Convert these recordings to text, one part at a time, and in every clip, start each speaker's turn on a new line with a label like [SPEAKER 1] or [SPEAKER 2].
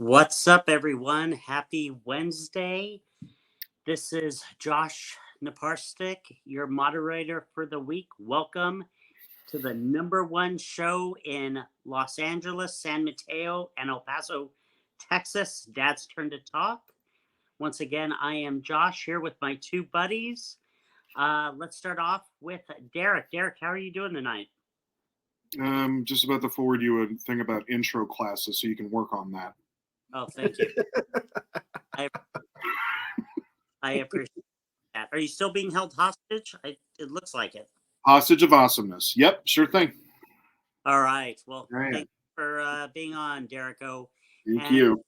[SPEAKER 1] What's up, everyone? Happy Wednesday. This is Josh Naparstik, your moderator for the week. Welcome to the number one show in Los Angeles, San Mateo, and El Paso, Texas. Dad's Turn to Talk. Once again, I am Josh here with my two buddies. Let's start off with Derek. Derek, how are you doing tonight?
[SPEAKER 2] Just about to forward you a thing about intro classes so you can work on that.
[SPEAKER 1] Oh, thank you. I appreciate that. Are you still being held hostage? It looks like it.
[SPEAKER 2] Hostage of awesomeness. Yep, sure thing.
[SPEAKER 1] All right. Well, thank you for being on, Derico.
[SPEAKER 2] Thank you.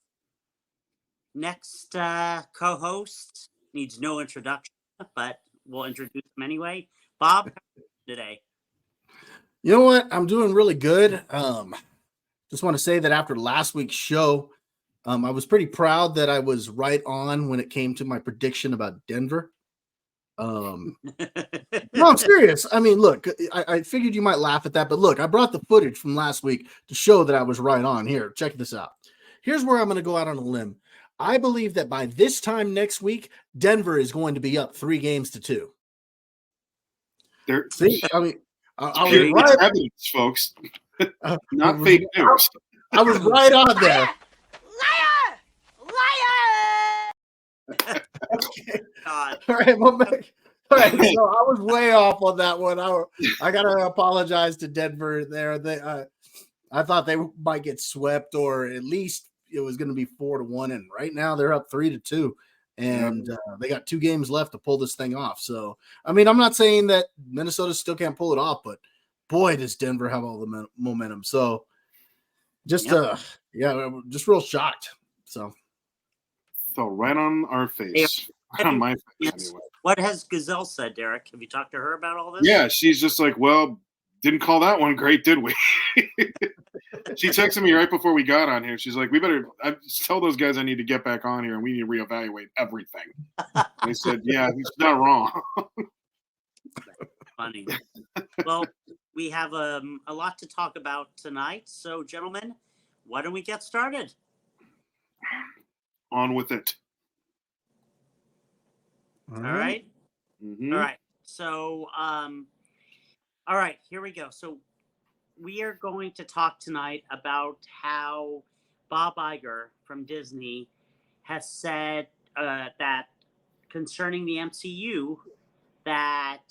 [SPEAKER 1] Next co-host needs no introduction, but we'll introduce him anyway. Bob, how are you today?
[SPEAKER 3] You know what? I'm doing really good. Just want to say that after last week's show, I was pretty proud that I was right on when it came to my prediction about Denver. No, I'm serious. I mean, look, I figured you might laugh at that, but look, I brought the footage from last week to show that I was right on. Here, check this out. Here's where I'm going to go out on a limb. I believe that by this time next week, Denver is going to be up 3-2. See, I mean, I was right.
[SPEAKER 2] Evidence, folks. Not fake news.
[SPEAKER 3] I was right on there. Okay.
[SPEAKER 1] God.
[SPEAKER 3] All right, well, all right. So I was way off on that one. I gotta apologize to Denver there. I thought they might get swept, or at least it was going to be 4-1, and right now they're up 3-2, and they got 2 games left to pull this thing off. So, I mean, I'm not saying that Minnesota still can't pull it off, but boy, does Denver have all the momentum. So, just just real shocked. So.
[SPEAKER 2] Fell right on our face. Right on my face, anyway.
[SPEAKER 1] What has Gazelle said, Derek? Have you talked to her about all this?
[SPEAKER 2] Yeah, she's just like, well, didn't call that one great, did we? She texted me right before we got on here. She's like, we better tell those guys I need to get back on here and we need to reevaluate everything. I said, yeah, he's not wrong.
[SPEAKER 1] Funny. Well, we have a lot to talk about tonight. So, gentlemen, why don't we get started?
[SPEAKER 2] On with it.
[SPEAKER 1] All right.
[SPEAKER 2] Mm-hmm.
[SPEAKER 1] All right. So, all right, here we go. So we are going to talk tonight about how Bob Iger from Disney has said that concerning the MCU, that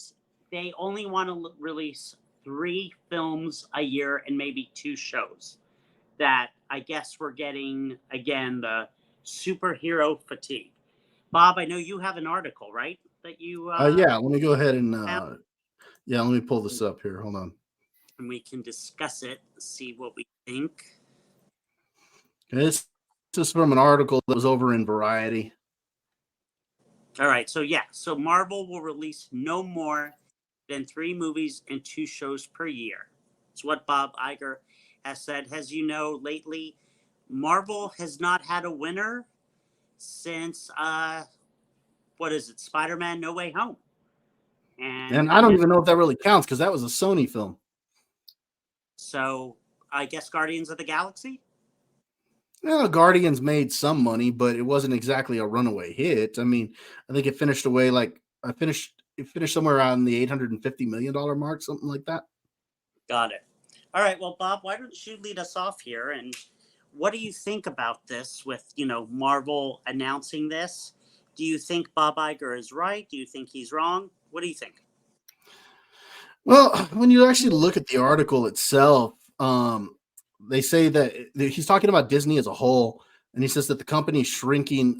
[SPEAKER 1] they only want to release 3 films a year and maybe 2 shows. That I guess we're getting, again, the superhero fatigue. Bob, I know you have an article, right? That you
[SPEAKER 3] let me go ahead and let me pull this up here. Hold on.
[SPEAKER 1] And we can discuss it, see what we think.
[SPEAKER 3] This is from an article that was over in Variety.
[SPEAKER 1] All right, so Marvel will release no more than 3 movies and 2 shows per year. It's what Bob Iger has said. As you know, lately, Marvel has not had a winner since Spider-Man No Way Home. And
[SPEAKER 3] I don't even know if that really counts because that was a Sony film.
[SPEAKER 1] So I guess Guardians of the Galaxy?
[SPEAKER 3] Well, Guardians made some money, but it wasn't exactly a runaway hit. I mean, I think it finished away it finished somewhere around the $850 million mark, something like that.
[SPEAKER 1] Got it. All right. Well, Bob, why don't you lead us off here? And what do you think about this with, Marvel announcing this? Do you think Bob Iger is right? Do you think he's wrong? What do you think?
[SPEAKER 3] Well, when you actually look at the article itself, they say that he's talking about Disney as a whole, and he says that the company is shrinking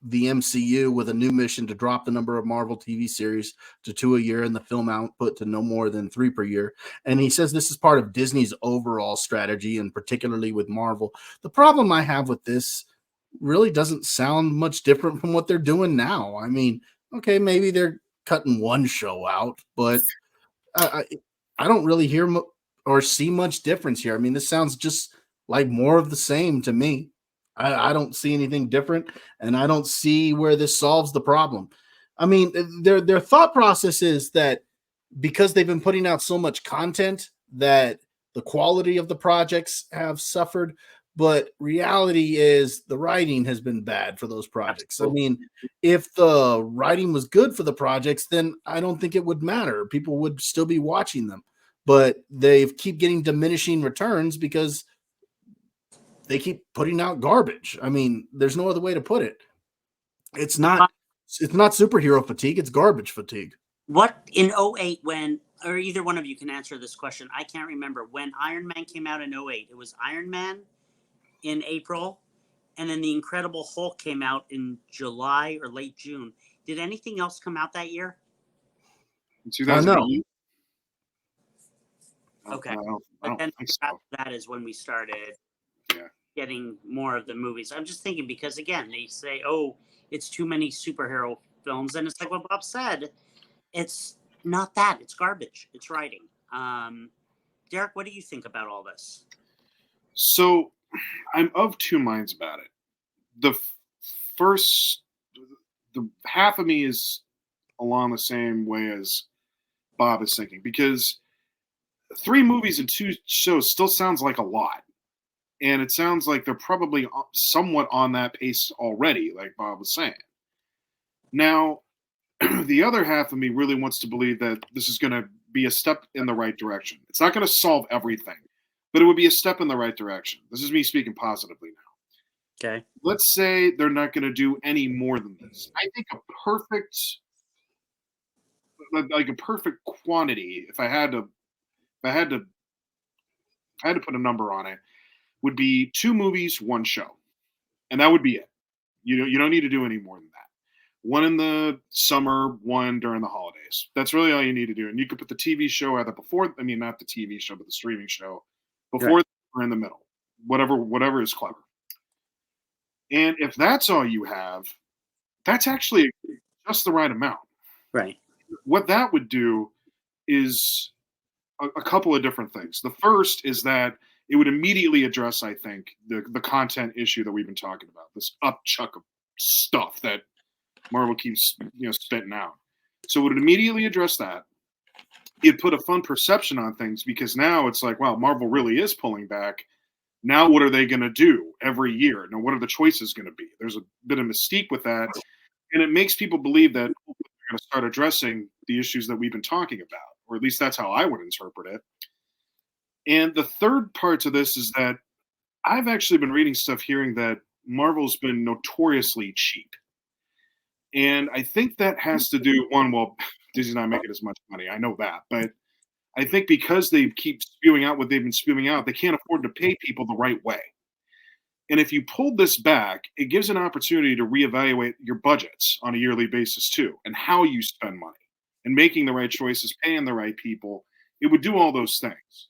[SPEAKER 3] the MCU with a new mission to drop the number of Marvel TV series to 2 a year and the film output to no more than 3 per year. And he says this is part of Disney's overall strategy, and particularly with Marvel. The problem I have with this really doesn't sound much different from what they're doing now. I mean, okay, maybe they're cutting 1 show out, but I don't really hear or see much difference here. I mean, this sounds just like more of the same to me. I don't see anything different, and I don't see where this solves the problem. I mean, their thought process is that because they've been putting out so much content that the quality of the projects have suffered. but reality is the writing has been bad for those projects.
[SPEAKER 1] Absolutely.
[SPEAKER 3] I mean, if the writing was good for the projects, then I don't think it would matter. People would still be watching them, but they keep getting diminishing returns because they keep putting out garbage. I mean, there's no other way to put it. It's not superhero fatigue, it's garbage fatigue.
[SPEAKER 1] What in 08 when, or either one of you can answer this question. I can't remember when Iron Man came out in 08. It was Iron Man in April, and then the Incredible Hulk came out in July or late June. Did anything else come out that year?
[SPEAKER 2] In 2008.
[SPEAKER 1] Okay.
[SPEAKER 2] I don't
[SPEAKER 1] But then
[SPEAKER 2] think so.
[SPEAKER 1] that is when we started
[SPEAKER 2] Yeah.
[SPEAKER 1] getting more of the movies. I'm just thinking because again, they say, "Oh, it's too many superhero films," and it's like what Bob said. It's not that. It's garbage. It's writing. Derek, what do you think about all this?
[SPEAKER 2] So I'm of two minds about it. The first, the half of me is along the same way as Bob is thinking, because 3 movies and 2 shows still sounds like a lot. And it sounds like they're probably somewhat on that pace already, like Bob was saying. Now, the other half of me really wants to believe that this is going to be a step in the right direction. It's not going to solve everything, but it would be a step in the right direction. This is me speaking positively now.
[SPEAKER 1] Okay.
[SPEAKER 2] Let's say they're not going to do any more than this. I think a perfect quantity, if I had to put a number on it, would be 2 movies, 1 show. And that would be it. You don't need to do any more than that. 1 in the summer, 1 during the holidays. That's really all you need to do. And you could put the TV show either before, I mean, not the TV show, but the streaming show before or in the middle. Whatever is clever. And if that's all you have, that's actually just the right amount.
[SPEAKER 1] Right.
[SPEAKER 2] What that would do is a couple of different things. The first is that it would immediately address, I think, the content issue that we've been talking about, this upchuck of stuff that Marvel keeps spitting out. So it would immediately address that. It'd put a fun perception on things, because now it's like, wow, Marvel really is pulling back. Now what are they going to do every year? Now what are the choices going to be? There's a bit of mystique with that, and it makes people believe that they're going to start addressing the issues that we've been talking about, or at least that's how I would interpret it. And the third part to this is that I've actually been reading stuff hearing that Marvel's been notoriously cheap. And I think that has to do, one, well, Disney's not making as much money. I know that. But I think because they keep spewing out what they've been spewing out, they can't afford to pay people the right way. And if you pull this back, it gives an opportunity to reevaluate your budgets on a yearly basis too, and how you spend money, and making the right choices, paying the right people. It would do all those things.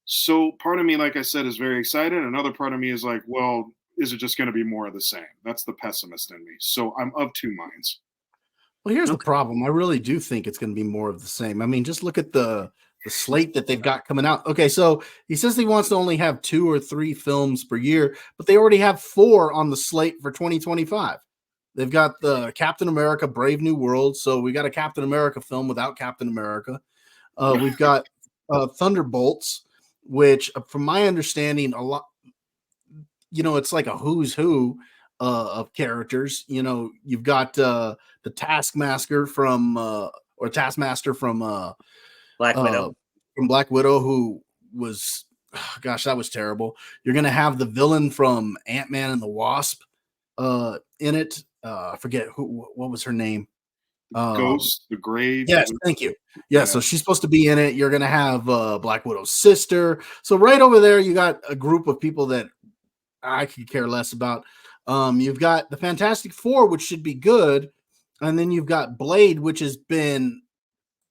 [SPEAKER 2] So part of me, like I said, is very excited. Another part of me is like, well, is it just going to be more of the same? That's the pessimist in me. So I'm of two minds.
[SPEAKER 3] Well, here's the problem. I really do think it's going to be more of the same. I mean, just look at the slate that they've got coming out. Okay, so he says he wants to only have 2 or 3 films per year, but they already have 4 on the slate for 2025. They've got the Captain America Brave New World. So we got a Captain America film without Captain America. We've got Thunderbolts, which from my understanding, a lot, it's like a who's who of characters. You've got the Taskmaster from
[SPEAKER 1] Black Widow.
[SPEAKER 3] From Black Widow, who was, gosh, that was terrible. You're going to have the villain from Ant-Man and the Wasp in it. I forget what was her name.
[SPEAKER 2] Ghost, the Grave.
[SPEAKER 3] Yes, thank you. Yeah, so she's supposed to be in it. You're going to have Black Widow's sister. So right over there, you got a group of people that I could care less about. You've got the Fantastic Four, which should be good. And then you've got Blade, which has been,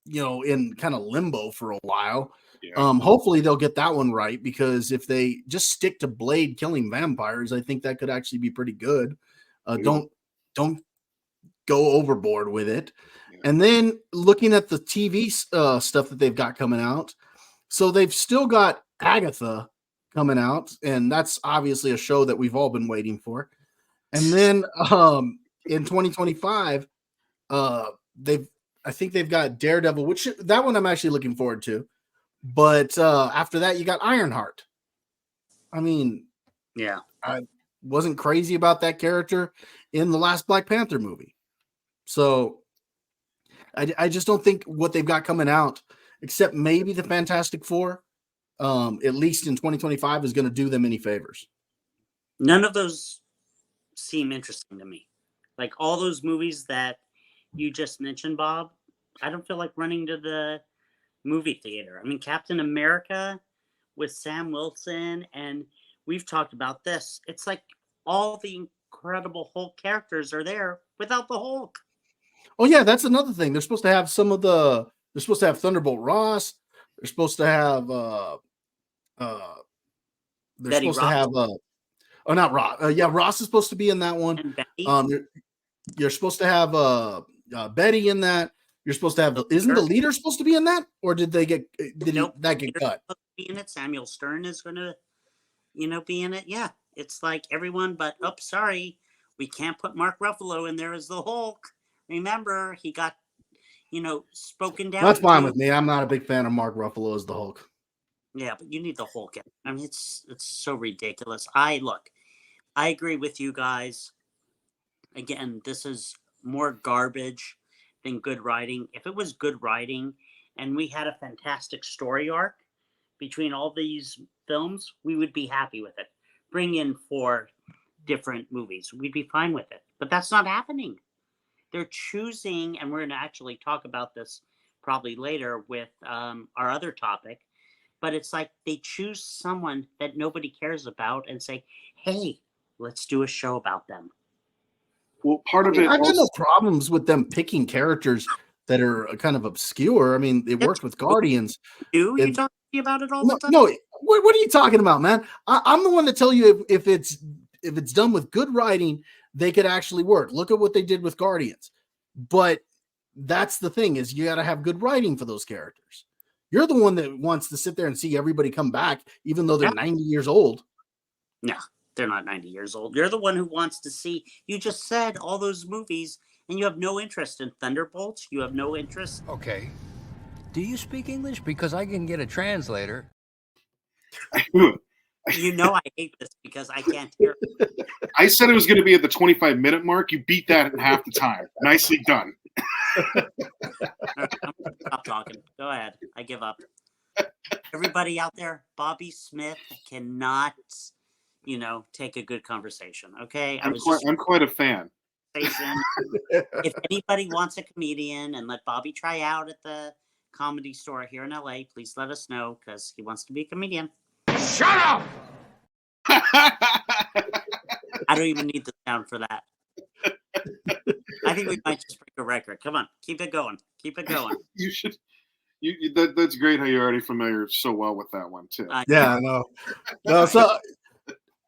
[SPEAKER 3] in kind of limbo for a while. Yeah. Hopefully they'll get that one right, because if they just stick to Blade killing vampires, I think that could actually be pretty good. Don't go overboard with it. Yeah. And then looking at the TV stuff that they've got coming out. So they've still got Agatha coming out, and that's obviously a show that we've all been waiting for. And then in 2025, I think they've got Daredevil, which that one I'm actually looking forward to. But after that, you got Ironheart. I mean,
[SPEAKER 1] Yeah.
[SPEAKER 3] I wasn't crazy about that character in the last Black Panther movie. So I just don't think what they've got coming out, except maybe the Fantastic Four, at least in 2025, is going to do them any favors.
[SPEAKER 1] None of those seem interesting to me. Like all those movies that you just mentioned, Bob, I don't feel like running to the movie theater. I mean, Captain America with Sam Wilson, and we've talked about this. It's like all the Incredible Hulk characters are there without the Hulk.
[SPEAKER 3] Oh yeah, that's another thing. They're supposed to have some of the. They're supposed to have Thunderbolt Ross. They're supposed to have. They're
[SPEAKER 1] Betty
[SPEAKER 3] supposed to
[SPEAKER 1] Ross
[SPEAKER 3] have. Oh, not Ross. Yeah, Ross is supposed to be in that one.
[SPEAKER 1] and Betty.
[SPEAKER 3] You're supposed to have Betty in that. You're supposed to have. Isn't the leader supposed to be in that, or did they get? That get cut?
[SPEAKER 1] Be in it. Samuel Stern is going to, be in it. Yeah, it's like everyone, but sorry, we can't put Mark Ruffalo in there as the Hulk. Remember, he got, spoken down.
[SPEAKER 3] That's fine with me. I'm not a big fan of Mark Ruffalo as the Hulk.
[SPEAKER 1] Yeah, but you need the Hulk. I mean, it's so ridiculous. I agree with you guys. Again, this is more garbage than good writing. If it was good writing and we had a fantastic story arc between all these films, we would be happy with it. Bring in 4 different movies. We'd be fine with it. But that's not happening. They're choosing, and we're going to actually talk about this probably later with our other topic, but it's like they choose someone that nobody cares about and say, hey, let's do a show about them.
[SPEAKER 2] Well, part of it.
[SPEAKER 3] I've got no problems with them picking characters that are kind of obscure. I mean, it worked with Guardians.
[SPEAKER 1] You talk about it all the time?
[SPEAKER 3] No, what are you talking about, man? I'm the one to tell you if it's done with good writing, they could actually work. Look at what they did with Guardians. But that's the thing, is you got to have good writing for those characters. You're the one that wants to sit there and see everybody come back, even though they're 90 years old.
[SPEAKER 1] No, they're not 90 years old. You're the one who wants to see. You just said all those movies, and you have no interest in Thunderbolts. You have no interest.
[SPEAKER 4] Okay. Do you speak English? Because I can get a translator.
[SPEAKER 1] I hate this because I can't hear.
[SPEAKER 2] I said it was going to be at the 25-minute mark. You beat that in half the time. Nicely done.
[SPEAKER 1] Right, stop talking. Go ahead. I give up. Everybody out there, Bobby Smith cannot, take a good conversation. Okay,
[SPEAKER 2] I'm quite a fan.
[SPEAKER 1] If anybody wants a comedian and let Bobby try out at the Comedy Store here in LA, please let us know because he wants to be a comedian.
[SPEAKER 4] Shut up!
[SPEAKER 1] I don't even need the sound for that. I think we might just break a record. Come on, keep it going. Keep it going.
[SPEAKER 2] You should. That's great how you're already familiar so well with that one too.
[SPEAKER 3] Yeah, I know.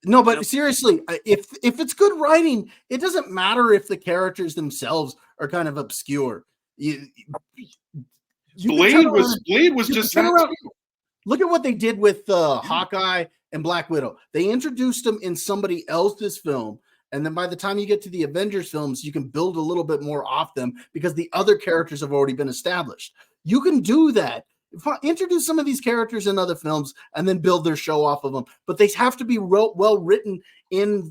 [SPEAKER 3] No, but seriously, if it's good writing, it doesn't matter if the characters themselves are kind of obscure.
[SPEAKER 2] Blade was just that.
[SPEAKER 3] Look at what they did with Hawkeye and Black Widow. They introduced them in somebody else's film, and then by the time you get to the Avengers films, you can build a little bit more off them because the other characters have already been established. You can do that. Introduce some of these characters in other films and then build their show off of them. But they have to be well written in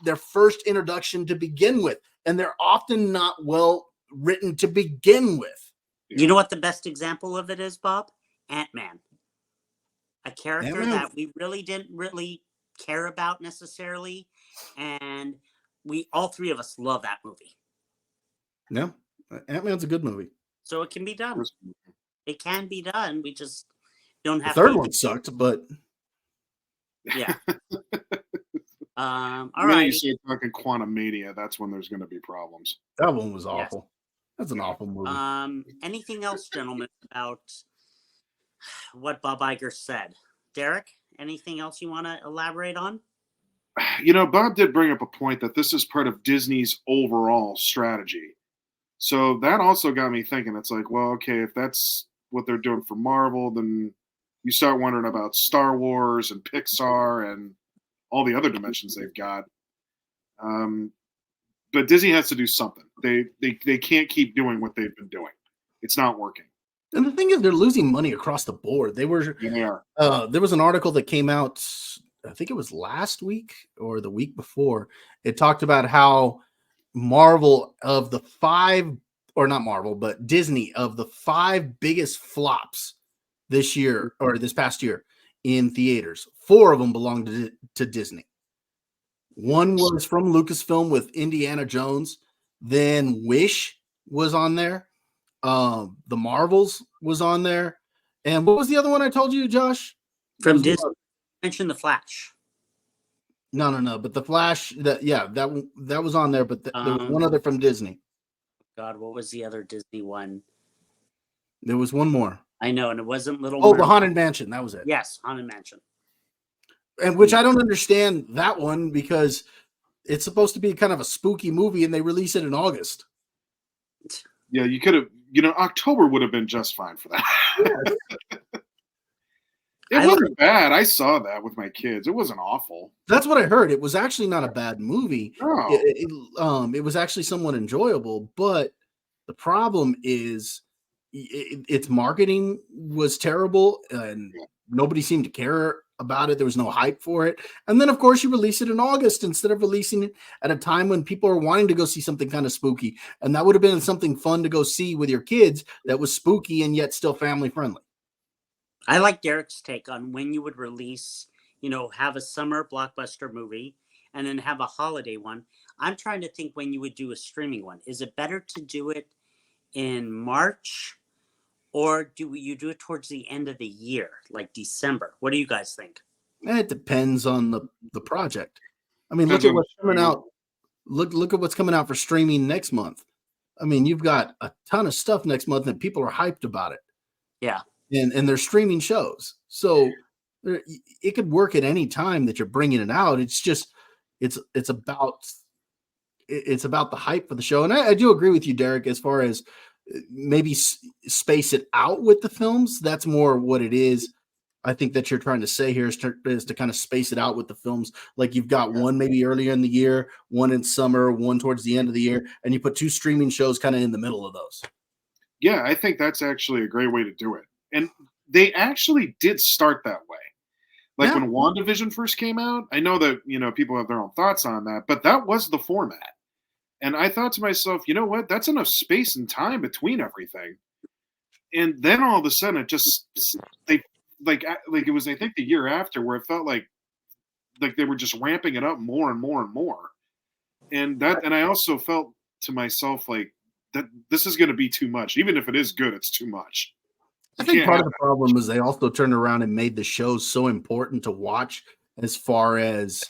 [SPEAKER 3] their first introduction to begin with. And they're often not well written to begin with.
[SPEAKER 1] You know what the best example of it is, Bob? Ant-Man. A character that we really didn't care about necessarily. And all 3 of us love that movie.
[SPEAKER 3] Yeah. Ant-Man's a good movie.
[SPEAKER 1] So it can be done. It can be done. We just don't have
[SPEAKER 3] the third one sucked, but
[SPEAKER 1] yeah. All
[SPEAKER 2] when
[SPEAKER 1] right.
[SPEAKER 2] you say fucking Quantum Mania, that's when there's going to be problems.
[SPEAKER 3] That one was awful. Yes. That's an
[SPEAKER 1] Yeah.
[SPEAKER 3] awful movie.
[SPEAKER 1] Anything else, gentlemen, about what Bob Iger said? Derek, anything else you want to elaborate on?
[SPEAKER 2] Bob did bring up a point that this is part of Disney's overall strategy. So that also got me thinking. It's like, well, okay, if that's what they're doing for Marvel, then you start wondering about Star Wars and Pixar and all the other dimensions they've got. But Disney has to do something. They can't keep doing what they've been doing. It's not working.
[SPEAKER 3] And the thing is, they're losing money across the board. There was an article that came out I think it was last week or the week before. It talked about how Marvel of the five, or not Marvel, but Disney of the five biggest flops this year or this past year in theaters, four of them belonged to Disney. One was from Lucasfilm with Indiana Jones. Then Wish was on there. The Marvels was on there. And what was the other one I told you, Josh?
[SPEAKER 1] From Disney. Mention the Flash.
[SPEAKER 3] No. But the Flash, that was on there. But there was one other from Disney.
[SPEAKER 1] God, what was the other Disney one?
[SPEAKER 3] There was one more.
[SPEAKER 1] I know, and it wasn't Little.
[SPEAKER 3] Oh, the Haunted Mansion. That was it.
[SPEAKER 1] Yes, Haunted Mansion.
[SPEAKER 3] And which I don't understand that one because it's supposed to be kind of a spooky movie, and they release it in August.
[SPEAKER 2] Yeah, you could have. October would have been just fine for that. It wasn't bad. I saw that with my kids. It wasn't awful.
[SPEAKER 3] That's what I heard. It was actually not a bad movie.
[SPEAKER 2] No.
[SPEAKER 3] It was actually somewhat enjoyable, but the problem is its marketing was terrible and nobody seemed to care about it. There was no hype for it. And then, of course, you release it in August instead of releasing it at a time when people are wanting to go see something kind of spooky. And that would have been something fun to go see with your kids that was spooky and yet still family friendly.
[SPEAKER 1] I like Derek's take on when you would release, have a summer blockbuster movie and then have a holiday one. I'm trying to think when you would do a streaming one. Is it better to do it in March or do you do it towards the end of the year, like December? What do you guys think?
[SPEAKER 3] It depends on the project. I mean, look at what's coming out. Look at what's coming out for streaming next month. I mean, you've got a ton of stuff next month and people are hyped about it.
[SPEAKER 1] Yeah.
[SPEAKER 3] And they're streaming shows. So it could work at any time that you're bringing it out. It's just, it's about the hype for the show. And I do agree with you, Derek, as far as maybe space it out with the films. That's more what it is. I think that you're trying to say here is to kind of space it out with the films. Like you've got one maybe earlier in the year, one in summer, one towards the end of the year, and you put two streaming shows kind of in the middle of those.
[SPEAKER 2] Yeah, I think that's actually a great way to do it. And they actually did start that way. Like when WandaVision first came out, I know that, people have their own thoughts on that, but that was the format. And I thought to myself, you know what? That's enough space and time between everything. And then all of a sudden it was, I think the year after where it felt like they were just ramping it up more and more and more. And I also felt to myself like that this is going to be too much. Even if it is good, it's too much.
[SPEAKER 3] I think part of the problem is they also turned around and made the shows so important to watch as far as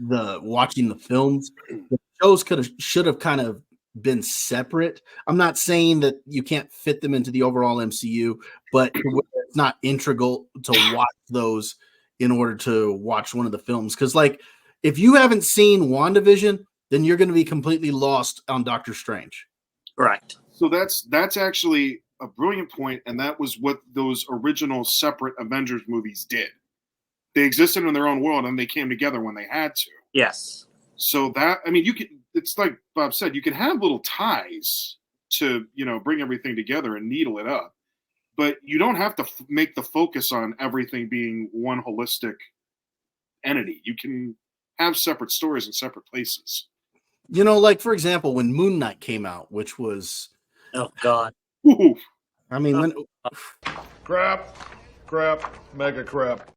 [SPEAKER 3] watching the films. The shows should have kind of been separate. I'm not saying that you can't fit them into the overall MCU, but it's not integral to watch those in order to watch one of the films. Because if you haven't seen WandaVision, then you're going to be completely lost on Doctor Strange.
[SPEAKER 1] Correct.
[SPEAKER 2] So that's actually a brilliant point, and that was what those original separate Avengers movies did. They existed in their own world, and they came together when they had to.
[SPEAKER 1] Yes.
[SPEAKER 2] So it's like Bob said, you can have little ties to, bring everything together and needle it up, but you don't have to make the focus on everything being one holistic entity. You can have separate stories in separate places.
[SPEAKER 3] For example, when Moon Knight came out, which was...
[SPEAKER 1] Oh, God.
[SPEAKER 2] Ooh.
[SPEAKER 3] I mean,
[SPEAKER 5] crap, mega crap.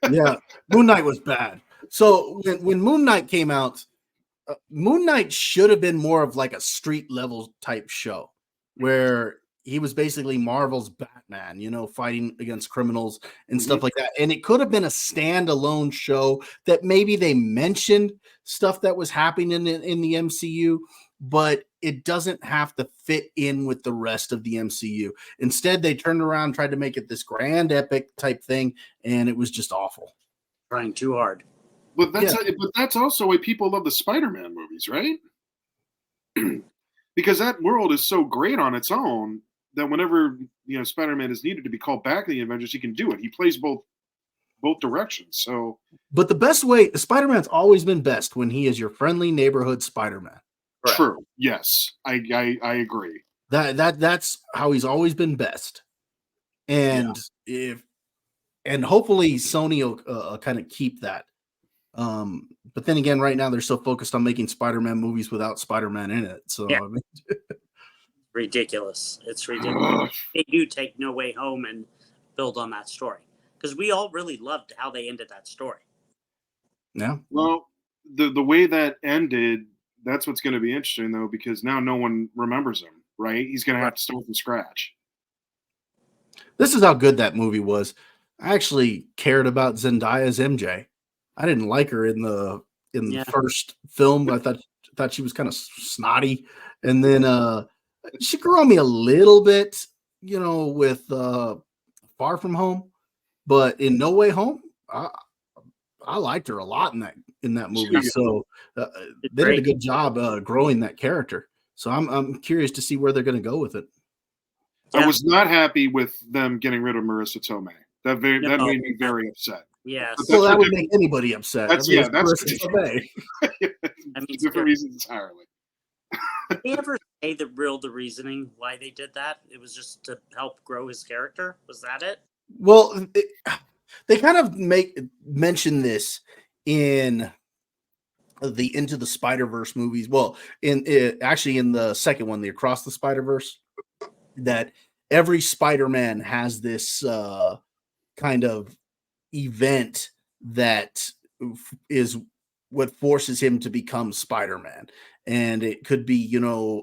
[SPEAKER 3] Yeah, Moon Knight was bad. So when Moon Knight came out, Moon Knight should have been more of like a street level type show where he was basically Marvel's Batman, fighting against criminals and stuff like that. And it could have been a standalone show that maybe they mentioned stuff that was happening in the MCU, but it doesn't have to fit in with the rest of the MCU. Instead, they turned around and tried to make it this grand epic type thing, and it was just awful.
[SPEAKER 1] Trying too hard.
[SPEAKER 2] But that's also why people love the Spider-Man movies, right? Because that world is so great on its own that whenever Spider-Man is needed to be called back to the Avengers, he can do it. He plays both directions. So,
[SPEAKER 3] but the best way, Spider-Man's always been best when he is your friendly neighborhood Spider-Man.
[SPEAKER 2] True. Yes, I agree.
[SPEAKER 3] That's how he's always been best. And and hopefully Sony will kind of keep that. But then again, right now they're so focused on making Spider-Man movies without Spider-Man in it. So
[SPEAKER 1] Yeah.
[SPEAKER 3] I mean,
[SPEAKER 1] Ridiculous. It's ridiculous. They do take No Way Home and build on that story because we all really loved how they ended that story.
[SPEAKER 3] yeah.
[SPEAKER 2] Well, the way that ended, that's what's going to be interesting though, because now no one remembers him, right? He's going to have to start from scratch.
[SPEAKER 3] This is how good that movie was. I actually cared about Zendaya's MJ. I didn't like her in the first film. I thought she was kind of snotty, and then she grew on me a little bit, with Far From Home, but in No Way Home, I liked her a lot in that movie. So they did a good job growing that character. So I'm curious to see where they're going to go with it.
[SPEAKER 2] I was not happy with them getting rid of Marissa Tomei. That made me very upset.
[SPEAKER 1] Yes.
[SPEAKER 3] Well, that would make anybody upset.
[SPEAKER 2] That's
[SPEAKER 3] Tomei.
[SPEAKER 2] Different reasons entirely.
[SPEAKER 1] Did they ever say the reasoning why they did that? It was just to help grow his character. Was that it?
[SPEAKER 3] Well, they kind of mention this in the Into the Spider-Verse movies. Well, actually in the second one, the Across the Spider-Verse, that every Spider-Man has this kind of event that is what forces him to become Spider-Man. And it could be,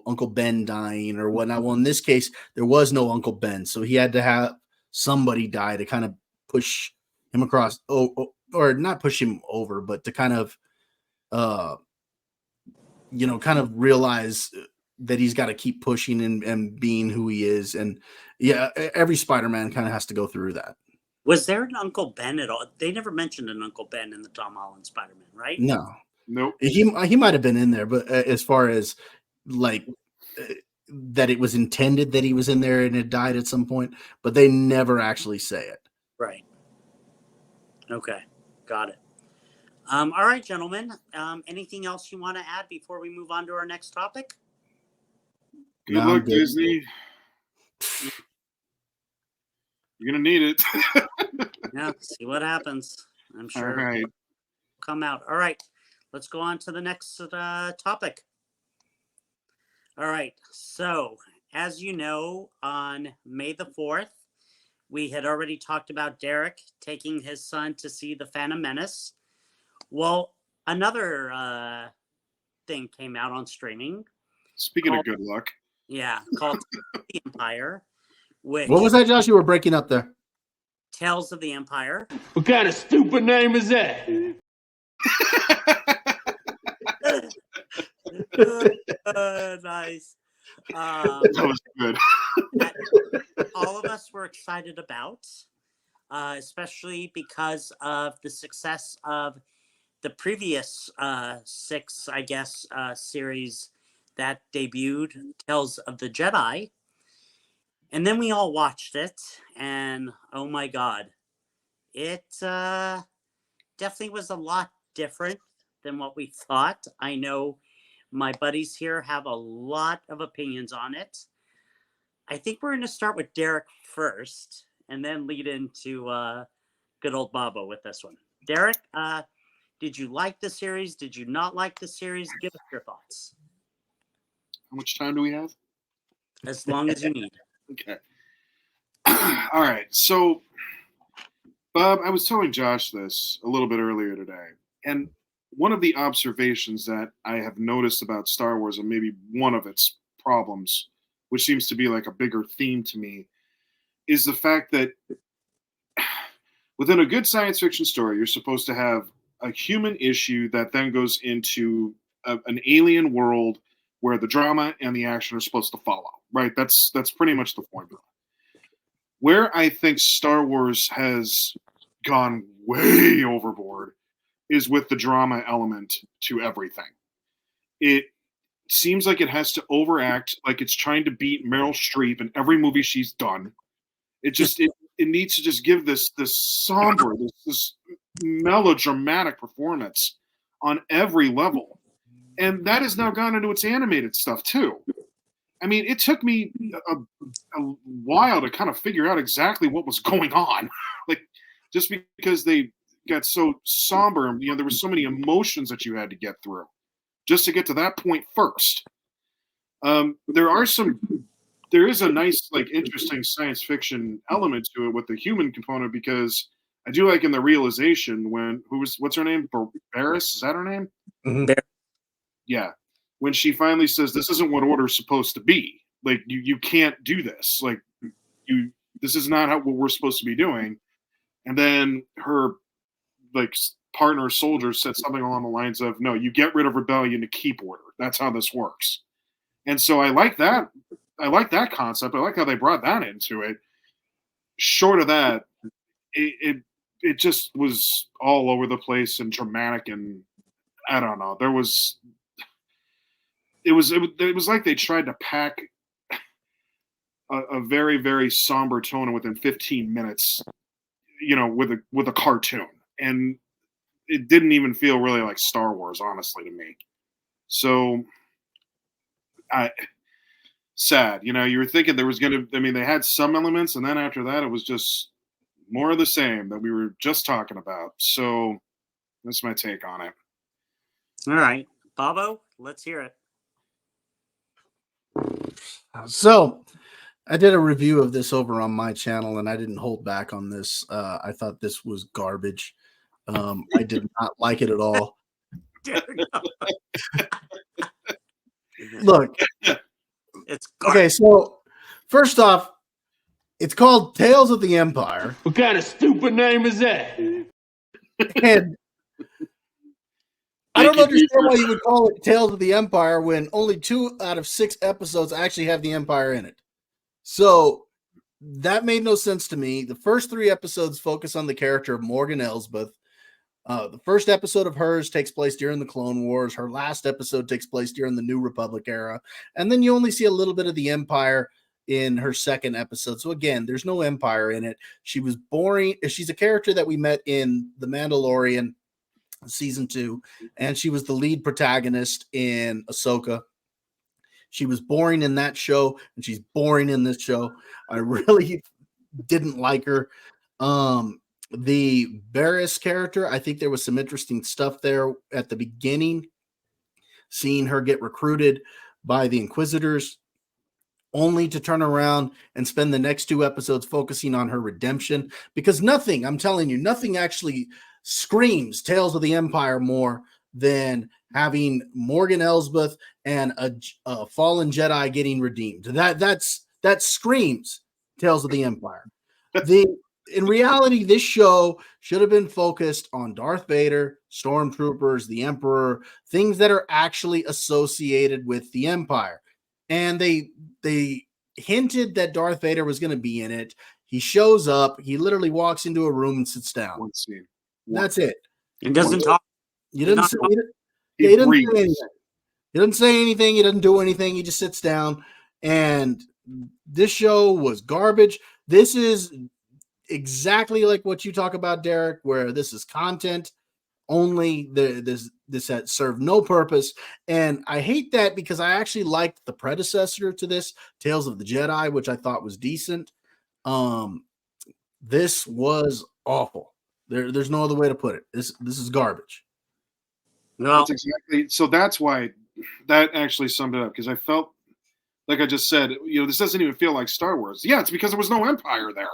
[SPEAKER 3] Uncle Ben dying or whatnot. Well, in this case, there was no Uncle Ben. So he had to have somebody die to kind of push him across, or not push him over, but to kind of, kind of realize that he's got to keep pushing and being who he is. And yeah, every Spider-Man kind of has to go through that.
[SPEAKER 1] Was there an Uncle Ben at all? They never mentioned an Uncle Ben in the Tom Holland Spider-Man, right?
[SPEAKER 3] No.
[SPEAKER 2] Nope.
[SPEAKER 3] He might have been in there, but as far as like that it was intended that he was in there and had died at some point, but they never actually say it.
[SPEAKER 1] Right. Okay. Got it. All right, gentlemen. Anything else you want to add before we move on to our next topic?
[SPEAKER 2] Good luck, Disney. You're going to need it.
[SPEAKER 1] Yeah, see what happens. I'm sure
[SPEAKER 2] All right.
[SPEAKER 1] it'll come out. All right. Let's go on to the next topic. All right. So, as you know, on May the 4th, we had already talked about Derek taking his son to see The Phantom Menace. Well, another thing came out on streaming.
[SPEAKER 2] Speaking of good luck.
[SPEAKER 1] Yeah, called The Empire. What
[SPEAKER 3] was that, Josh? You were breaking up there.
[SPEAKER 1] Tales of the Empire.
[SPEAKER 5] What kind of stupid name is that?
[SPEAKER 1] Nice.
[SPEAKER 2] That was good.
[SPEAKER 1] All of us were excited about, especially because of the success of the previous 6, I guess, series that debuted, Tales of the Jedi. And then we all watched it, and oh my God, it definitely was a lot different than what we thought. I know my buddies here have a lot of opinions on it. I think we're going to start with Derek first, and then lead into good old Baba with this one. Derek, did you like the series? Did you not like the series? Give us your thoughts.
[SPEAKER 2] How much time do we have?
[SPEAKER 1] As long as you need.
[SPEAKER 2] Okay. All right. So, Bob, I was telling Josh this a little bit earlier today. And one of the observations that I have noticed about Star Wars, and maybe one of its problems, which seems to be like a bigger theme to me, is the fact that within a good science fiction story, you're supposed to have a human issue that then goes into an alien world where the drama and the action are supposed to follow, right? That's pretty much the formula. Where I think Star Wars has gone way overboard is with the drama element to everything. It seems like it has to overact, like it's trying to beat Meryl Streep in every movie she's done. It needs to just give this somber, this melodramatic performance on every level. And that has now gone into its animated stuff too. I mean, it took me a while to kind of figure out exactly what was going on. Like, just because they got so somber. You know, there were so many emotions that you had to get through just to get to that point first. There is a nice, like, interesting science fiction element to it with the human component, because I do like in the realization when what's her name? Barris, is that her name?
[SPEAKER 3] Mhm.
[SPEAKER 1] There-
[SPEAKER 2] Yeah. When she finally says, "This isn't what order's supposed to be. Like, you can't do this. Like, this is not what we're supposed to be doing." And then her, like, partner soldier said something along the lines of, "No, you get rid of rebellion to keep order. That's how this works." And so I like that. I like that concept. I like how they brought that into it. Short of that, it just was all over the place and dramatic, and I don't know. It was like they tried to pack a very, very somber tone within 15 minutes, you know, with a cartoon, and it didn't even feel really like Star Wars, honestly, to me. So, sad. You know, you were thinking there was going to. I mean, they had some elements, and then after that, it was just more of the same that we were just talking about. So that's my take on it.
[SPEAKER 1] All right, Bobo, let's hear it.
[SPEAKER 3] So I did a review of this over on my channel, and I didn't hold back on this. I thought this was garbage. I did not like it at all. Look,
[SPEAKER 1] It's
[SPEAKER 3] okay, so first off, it's called Tales of the Empire,
[SPEAKER 5] What kind of stupid name is that?
[SPEAKER 3] and I
[SPEAKER 2] Thank
[SPEAKER 3] don't
[SPEAKER 2] you,
[SPEAKER 3] understand
[SPEAKER 2] Beaver.
[SPEAKER 3] why you would call it Tales of the Empire when only 2 out of 6 episodes actually have the Empire in it. So that made no sense to me. The first 3 episodes focus on the character of Morgan Elsbeth. The first episode of hers takes place during the Clone Wars. Her last episode takes place during the New Republic era. And then you only see a little bit of the Empire in her second episode. So again, there's no Empire in it. She was boring. She's a character that we met in The Mandalorian season 2, and she was the lead protagonist in Ahsoka. She was boring in that show, and she's boring in this show. I really didn't like her. The Barris character, I think there was some interesting stuff there at the beginning, seeing her get recruited by the Inquisitors, only to turn around and spend the next 2 episodes focusing on her redemption, because nothing, I'm telling you, nothing actually screams Tales of the Empire more than having Morgan Elsbeth and a fallen Jedi getting redeemed. That screams Tales of the Empire. In reality, this show should have been focused on Darth Vader, stormtroopers, the Emperor, things that are actually associated with the Empire. And they hinted that Darth Vader was going to be in it. He shows up. He literally walks into a room and sits down.
[SPEAKER 2] One scene.
[SPEAKER 3] That's it.
[SPEAKER 1] It doesn't talk.
[SPEAKER 3] You didn't
[SPEAKER 1] not
[SPEAKER 3] say,
[SPEAKER 1] talk.
[SPEAKER 3] he didn't
[SPEAKER 2] breathes.
[SPEAKER 3] say anything. He doesn't say anything. He doesn't do anything. He just sits down. And this show was garbage. This is exactly like what you talk about, Derek, where this is content only. This had served no purpose. And I hate that, because I actually liked the predecessor to this, Tales of the Jedi, which I thought was decent. This was awful. There's no other way to put it. This is garbage.
[SPEAKER 1] Well,
[SPEAKER 2] That's exactly. So that's why that actually summed it up, because I felt like I just said, you know, this doesn't even feel like Star Wars. Yeah, it's because there was no Empire there.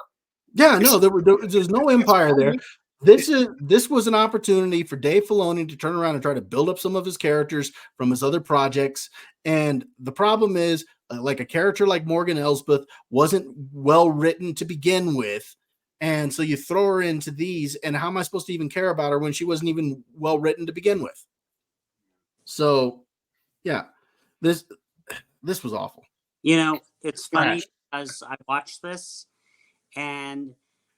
[SPEAKER 3] Yeah, no, there's no Empire there. This was an opportunity for Dave Filoni to turn around and try to build up some of his characters from his other projects. And the problem is, like, a character like Morgan Elsbeth wasn't well written to begin with. And so you throw her into these, and how am I supposed to even care about her when she wasn't even well written to begin with? So, yeah, this was awful.
[SPEAKER 1] you know, it's funny
[SPEAKER 3] Trash.
[SPEAKER 1] because I watched this, and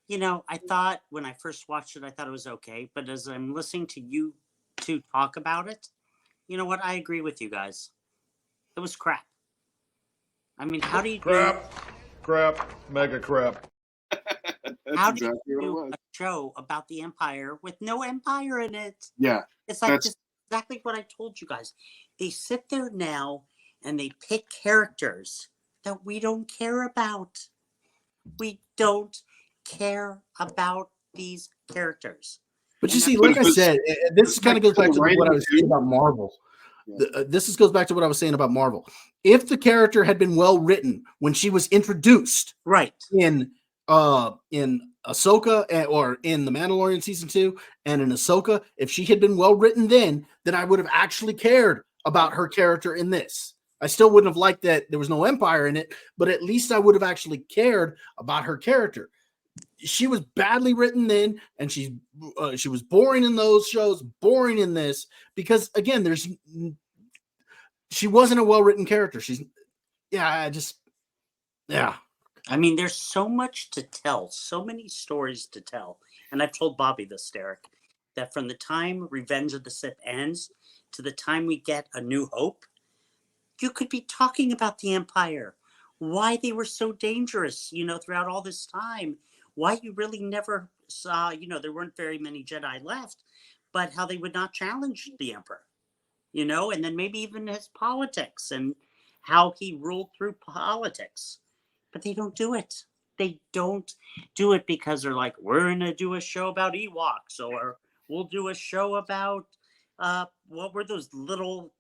[SPEAKER 1] you know, I thought when I first watched it, I thought it was okay. But as I'm listening to you two talk about it, you know what? I agree with you guys. It was crap. I mean, how do you do,
[SPEAKER 6] Crap, mega crap.
[SPEAKER 2] That's
[SPEAKER 1] how do
[SPEAKER 2] exactly
[SPEAKER 1] you
[SPEAKER 2] what it
[SPEAKER 1] do
[SPEAKER 2] was.
[SPEAKER 1] a show about the Empire with no Empire in it?
[SPEAKER 2] Yeah,
[SPEAKER 1] It's like
[SPEAKER 2] that's
[SPEAKER 1] just exactly what I told you guys. They sit there now and they pick characters that we don't care about. We don't care about these characters.
[SPEAKER 3] But you
[SPEAKER 1] And
[SPEAKER 3] see,
[SPEAKER 2] But
[SPEAKER 3] like
[SPEAKER 2] it
[SPEAKER 3] I
[SPEAKER 2] was-
[SPEAKER 3] said, this kind of goes back to what I
[SPEAKER 2] writing
[SPEAKER 3] was saying
[SPEAKER 2] too.
[SPEAKER 3] about Marvel.
[SPEAKER 2] Yeah.
[SPEAKER 3] This goes back to what I was saying about Marvel. If the character had been well written when she was introduced
[SPEAKER 1] right.
[SPEAKER 3] in Ahsoka or in The Mandalorian season 2 and in Ahsoka, if she had been well written then I would have actually cared about her character in this. I still wouldn't have liked that there was no Empire in it, but at least I would have actually cared about her character. She was badly written then, and she was boring in those shows, boring in this, because again, she wasn't a well-written character.
[SPEAKER 1] I mean, there's so much to tell, so many stories to tell. And I've told Bobby this, Derek, that from the time Revenge of the Sith ends to the time we get A New Hope, you could be talking about the Empire, why they were so dangerous, throughout all this time, why you really never saw, there weren't very many Jedi left, but how they would not challenge the Emperor, and then maybe even his politics and how he ruled through politics. But they don't do it. They don't do it because they're like, we're going to do a show about Ewoks, or we'll do a show about, what were those little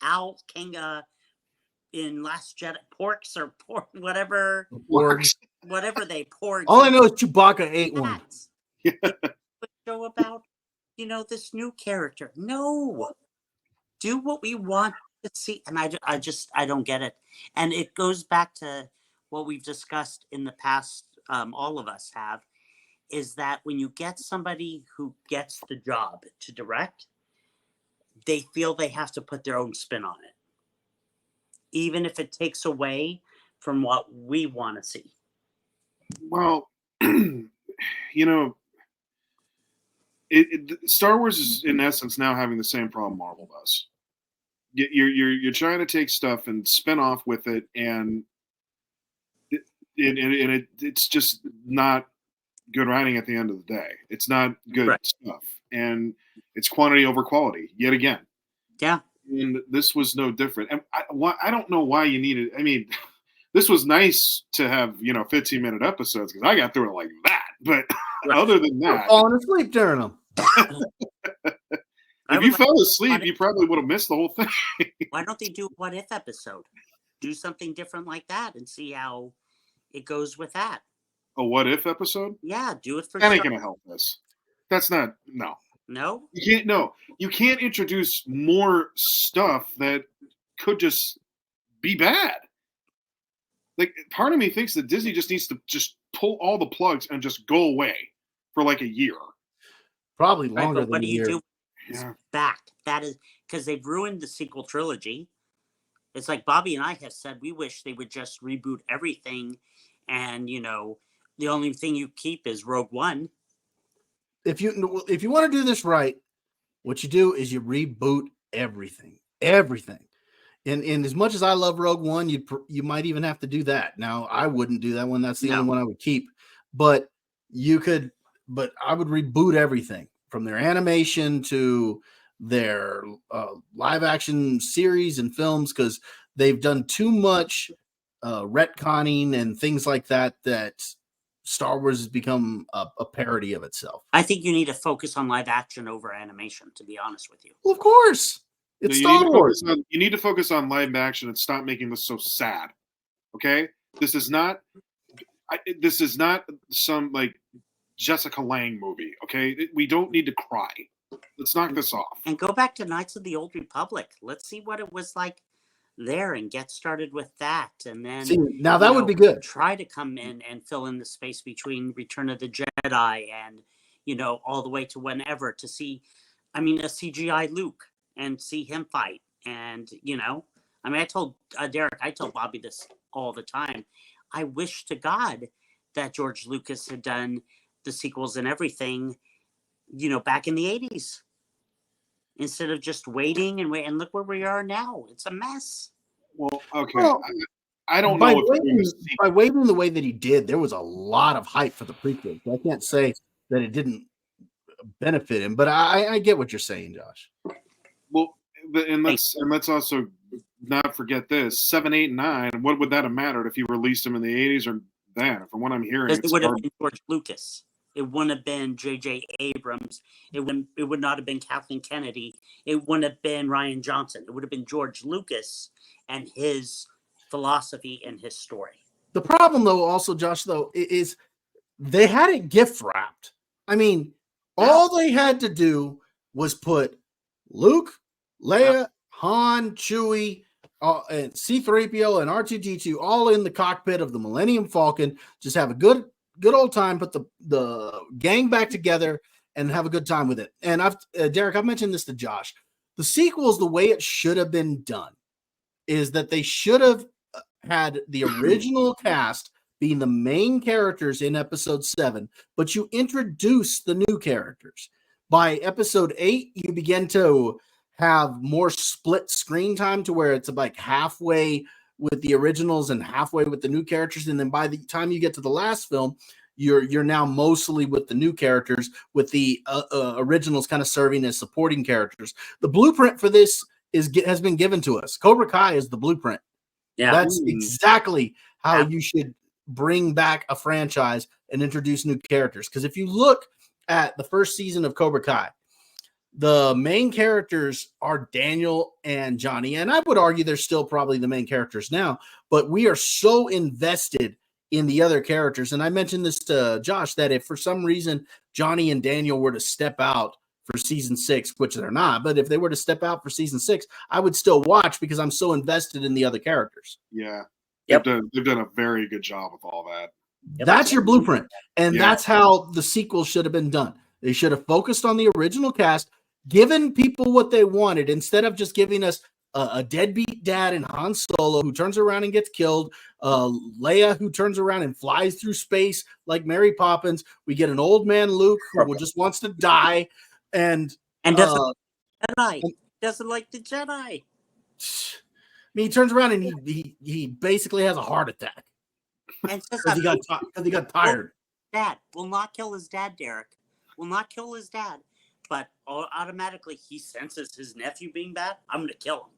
[SPEAKER 1] owl king in Last Jedi, porks or pork, whatever they pork.
[SPEAKER 3] All I know is Chewbacca ate one.
[SPEAKER 1] A show about, this new character. No, do what we want to see. And I don't get it. And it goes back to what we've discussed in the past. All of us have, is that when you get somebody who gets the job to direct, they feel they have to put their own spin on it, even if it takes away from what we want to see.
[SPEAKER 2] Well, Star Wars is in essence now having the same problem Marvel does. You're trying to take stuff and spin off with it, and it's just not good writing at the end of the day. It's not good stuff, and it's quantity over quality yet again.
[SPEAKER 1] Yeah.
[SPEAKER 2] And this was no different. And I don't know why you needed. I mean, this was nice to have 15-minute episodes because I got through it like that. But other than that,
[SPEAKER 3] falling asleep during them.
[SPEAKER 2] If you fell asleep, you probably would have missed the whole thing.
[SPEAKER 1] Why don't they do a what if episode? Do something different like that and see how it goes with that.
[SPEAKER 2] A what if episode?
[SPEAKER 1] Yeah, do it for
[SPEAKER 2] that ain't gonna help us. That's not
[SPEAKER 1] No?
[SPEAKER 2] You can't introduce more stuff that could just be bad. Like, part of me thinks that Disney just needs to just pull all the plugs and just go away for like a year.
[SPEAKER 3] Probably longer
[SPEAKER 1] but what
[SPEAKER 3] than
[SPEAKER 1] do
[SPEAKER 3] a year.
[SPEAKER 1] do? Back. That is because they've ruined the sequel trilogy. It's like Bobby and I have said, we wish they would just reboot everything, and the only thing you keep is Rogue One.
[SPEAKER 3] If you want to do this right, what you do is you reboot everything. And as much as I love Rogue One, you might even have to do that. Now, I wouldn't do that one. That's the only one I would keep. But I would reboot everything from their animation to their live action series and films, because they've done too much retconning and things like that Star Wars has become a parody of itself.
[SPEAKER 1] I think you need to focus on live action over animation, to be honest with you.
[SPEAKER 3] Well, of course. It's Star Wars.
[SPEAKER 2] You need to focus on live action and stop making this so sad. Okay? This is not some like Jessica Lange movie. Okay? We don't need to cry. Let's knock this off.
[SPEAKER 1] And go back to Knights of the Old Republic. Let's see what it was like there and get started with that. And then
[SPEAKER 3] now that would be good.
[SPEAKER 1] Try to come in and fill in the space between Return of the Jedi and, all the way to whenever to see, a CGI Luke and see him fight. And, I told Derek, I told Bobby this all the time. I wish to God that George Lucas had done the sequels and everything, back in the 80s. Instead of just waiting and wait, and look where we are now. It's a mess.
[SPEAKER 2] Well, okay. Well, I don't know.
[SPEAKER 3] By waiting the way that he did, there was a lot of hype for the prequel. So I can't say that it didn't benefit him, but I get what you're saying, Josh.
[SPEAKER 2] Well, let's also not forget this: 7, 8, 9. What would that have mattered if he released them in the 80s or then? From what I'm hearing,
[SPEAKER 1] it would have been George Lucas. It wouldn't have been J.J. Abrams. It would not have been Kathleen Kennedy. It wouldn't have been Rian Johnson. It would have been George Lucas and his philosophy and his story.
[SPEAKER 3] The problem, though, also, Josh, though, is they had it gift wrapped. I mean, all they had to do was put Luke, Leia, Han, Chewie, and C-3PO and R2-D2 all in the cockpit of the Millennium Falcon. Just have a good old time. Put the gang back together and have a good time with it. And Derek, I've mentioned this to Josh. The sequels, the way it should have been done, is that they should have had the original cast being the main characters in episode 7, but you introduce the new characters. By episode 8, you begin to have more split screen time to where it's like halfway with the originals and halfway with the new characters. And then by the time you get to the last film, you're now mostly with the new characters, with the originals kind of serving as supporting characters. The blueprint for this has been given to us. Cobra Kai is the blueprint.
[SPEAKER 1] Yeah,
[SPEAKER 3] that's exactly how you should bring back a franchise and introduce new characters. Because if you look at the first season of Cobra Kai, the main characters are Daniel and Johnny, and I would argue they're still probably the main characters now, but we are so invested in the other characters. And I mentioned this to Josh, that if for some reason Johnny and Daniel were to step out for season 6, which they're not, but if they were to step out for season 6, I would still watch because I'm so invested in the other characters.
[SPEAKER 2] Yeah.
[SPEAKER 1] Yep.
[SPEAKER 2] They've done a very good job with all that.
[SPEAKER 1] Yep.
[SPEAKER 3] That's your blueprint. And that's how the sequel should have been done. They should have focused on the original cast, given people what they wanted, instead of just giving us a deadbeat dad in Han Solo who turns around and gets killed, Leia who turns around and flies through space like Mary Poppins. We get an old man Luke who just wants to die and
[SPEAKER 1] doesn't like the Jedi.
[SPEAKER 3] I mean, he turns around and he basically has a heart attack because he got tired.
[SPEAKER 1] Dad will not kill his dad, Derek. Will not kill his dad, but automatically he senses his nephew being bad. I'm going to kill him.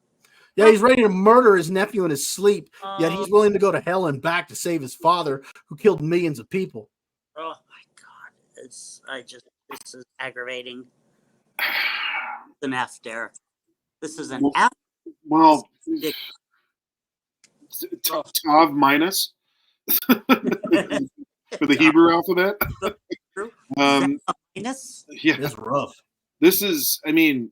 [SPEAKER 3] Yeah, he's ready to murder his nephew in his sleep, yet he's willing to go to hell and back to save his father, who killed millions of people.
[SPEAKER 1] Oh my God, this is aggravating. It's an F, Derek. This is an F.
[SPEAKER 2] Well, Tav minus for the Hebrew alphabet.
[SPEAKER 1] Minus?
[SPEAKER 2] Yeah,
[SPEAKER 3] that's rough.
[SPEAKER 2] This is, I mean,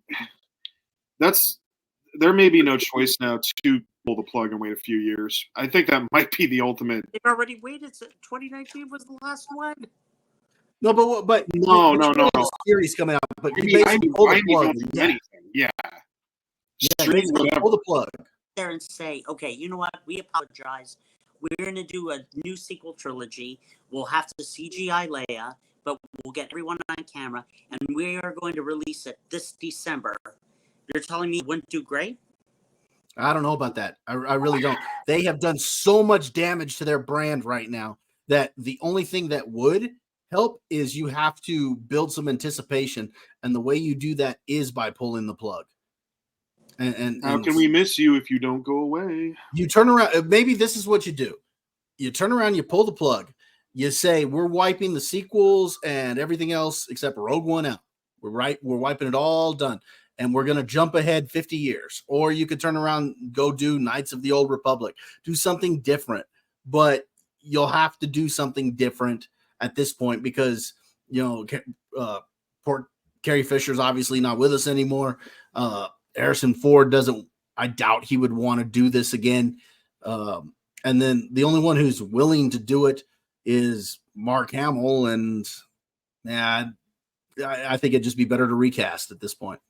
[SPEAKER 2] there may be no choice now to pull the plug and wait a few years. I think that might be the ultimate.
[SPEAKER 1] They've already waited. 2019 was the last one.
[SPEAKER 3] No, but
[SPEAKER 2] no.
[SPEAKER 3] Series coming out, but you
[SPEAKER 2] I
[SPEAKER 3] basically pull the plug.
[SPEAKER 2] Anything. Yeah.
[SPEAKER 3] Pull the plug.
[SPEAKER 1] There and say, okay, you know what? We apologize. We're going to do a new sequel trilogy. We'll have to CGI Leia, but we'll get everyone on camera, and we are going to release it this December. You're telling me it wouldn't do great?
[SPEAKER 3] I don't know about that. I really don't. They have done so much damage to their brand right now that the only thing that would help is you have to build some anticipation, and the way you do that is by pulling the plug. And
[SPEAKER 2] how can we miss you if you don't go away?
[SPEAKER 3] You turn around. Maybe this is what you do. You turn around, you pull the plug. You say, we're wiping the sequels and everything else except Rogue One out. We're wiping it all done. And we're going to jump ahead 50 years. Or you could turn around, go do Knights of the Old Republic. Do something different. But you'll have to do something different at this point because, poor Carrie Fisher's obviously not with us anymore. Harrison Ford I doubt he would want to do this again. And then the only one who's willing to do it is Mark Hamill. And I think it'd just be better to recast at this point.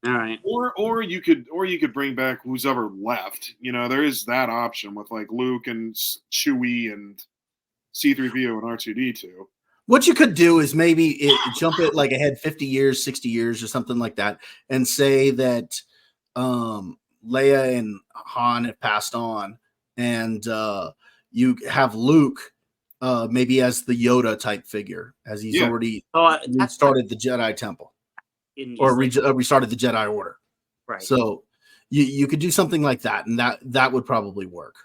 [SPEAKER 1] All right.
[SPEAKER 2] Or you could bring back who's ever left. There is that option with like Luke and Chewie and C-3PO and R2-D2.
[SPEAKER 3] What you could do is maybe jump it like ahead 50 years, 60 years or something like that and say that Leia and Han have passed on and you have Luke maybe as the Yoda type figure as he's already started the Jedi Temple or restarted the Jedi Order.
[SPEAKER 1] Right.
[SPEAKER 3] So you could do something like that and that would probably work.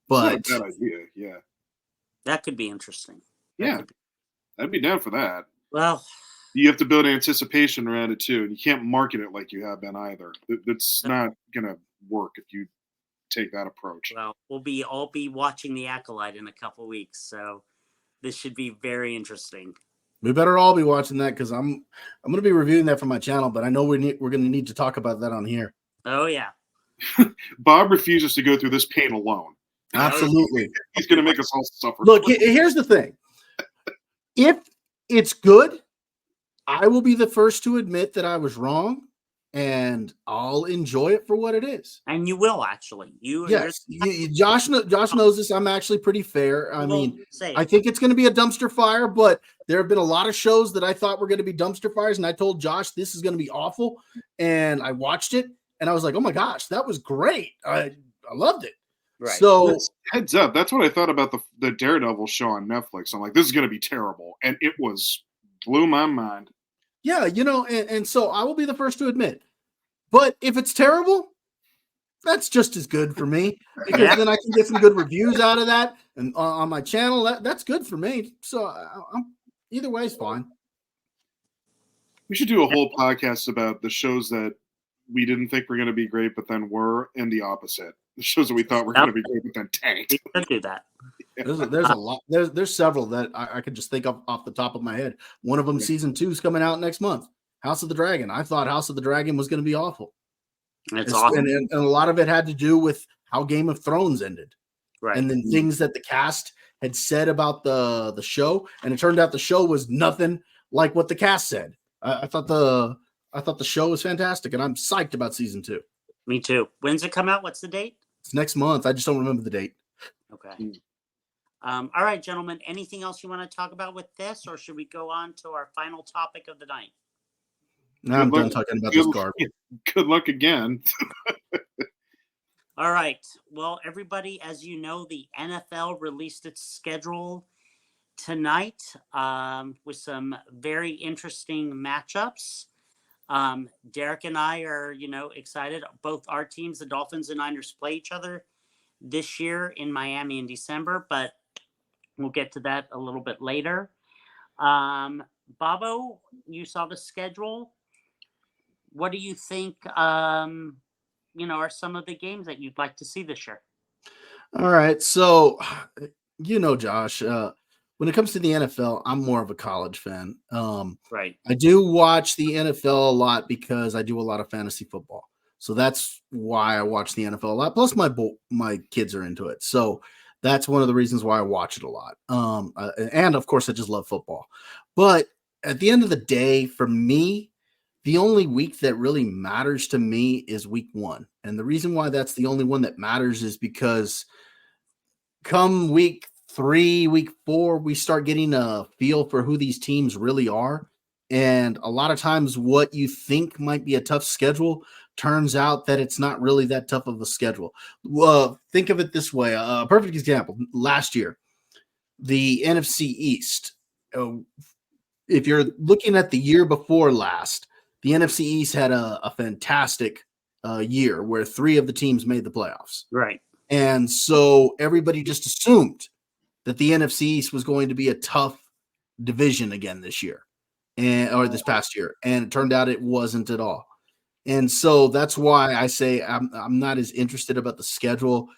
[SPEAKER 3] But
[SPEAKER 2] not a bad idea, yeah.
[SPEAKER 1] That could be interesting.
[SPEAKER 2] Yeah, I'd be down for that.
[SPEAKER 1] Well,
[SPEAKER 2] You have to build anticipation around it too, and you can't market it like you have been either. That's not gonna work if you take that approach.
[SPEAKER 1] we'll all be watching The Acolyte in a couple weeks, so this should be very interesting.
[SPEAKER 3] We better all be watching that because I'm going to be reviewing that for my channel, but I know we're going to need to talk about that on here.
[SPEAKER 1] Oh yeah,
[SPEAKER 2] Bob refuses to go through this pain alone.
[SPEAKER 3] Absolutely.
[SPEAKER 2] He's going to make us all suffer.
[SPEAKER 3] Look, here's the thing. If it's good, I will be the first to admit that I was wrong, and I'll enjoy it for what it is.
[SPEAKER 1] and you will actually.
[SPEAKER 3] Yes, Josh knows this. I'm actually pretty fair. I mean, I think it's going to be a dumpster fire, but there have been a lot of shows that I thought were going to be dumpster fires, and I told Josh this is going to be awful, and I watched it, and I was like, oh my gosh, that was great. I loved it.
[SPEAKER 1] Right.
[SPEAKER 3] So
[SPEAKER 2] heads up, that's what I thought about the Daredevil show on Netflix. I'm like, this is going to be terrible, and it blew my mind.
[SPEAKER 3] Yeah, and so I will be the first to admit. But if it's terrible, that's just as good for me because then I can get some good reviews out of that, and on my channel, that's good for me. So either way is fine.
[SPEAKER 2] We should do a whole podcast about the shows that we didn't think were going to be great, but then were, and the opposite. The shows that we thought were going to be great, but then tanked.
[SPEAKER 1] We could do that.
[SPEAKER 3] There's a lot. There's several that I could just think of off the top of my head. One of them, season 2, is coming out next month. House of the Dragon. I thought House of the Dragon was going to be awful.
[SPEAKER 1] It's awesome.
[SPEAKER 3] And a lot of it had to do with how Game of Thrones ended.
[SPEAKER 1] Right.
[SPEAKER 3] And then things that the cast had said about the show. And it turned out the show was nothing like what the cast said. I thought the show was fantastic, and I'm psyched about season 2.
[SPEAKER 1] Me too. When's it come out? What's the date?
[SPEAKER 3] It's next month. I just don't remember the date.
[SPEAKER 1] Okay. All right, gentlemen. Anything else you want to talk about with this, or should we go on to our final topic of the night?
[SPEAKER 3] Now I'm done talking about this garbage.
[SPEAKER 2] Good luck again.
[SPEAKER 1] All right. Well, everybody, as you know, the NFL released its schedule tonight with some very interesting matchups. Derek and I are, excited. Both our teams, the Dolphins and Niners, play each other this year in Miami in December, but we'll get to that a little bit later. Bobo, you saw the schedule. What do you think, are some of the games that you'd like to see this year?
[SPEAKER 3] All right. So, Josh, when it comes to the NFL, I'm more of a college fan.
[SPEAKER 1] Right.
[SPEAKER 3] I do watch the NFL a lot because I do a lot of fantasy football. So that's why I watch the NFL a lot. Plus my kids are into it. So that's one of the reasons why I watch it a lot. And of course I just love football. But at the end of the day, for me, the only week that really matters to me is week 1. And the reason why that's the only one that matters is because come week 3, week 4, we start getting a feel for who these teams really are. And a lot of times what you think might be a tough schedule turns out that it's not really that tough of a schedule. Think of it this way. A perfect example, last year, the NFC East. If you're looking at the year before last, the NFC East had a fantastic year where 3 of the teams made the playoffs.
[SPEAKER 1] Right.
[SPEAKER 3] And so everybody just assumed that the NFC East was going to be a tough division again this year or this past year. And it turned out it wasn't at all. And so that's why I say I'm not as interested about the schedule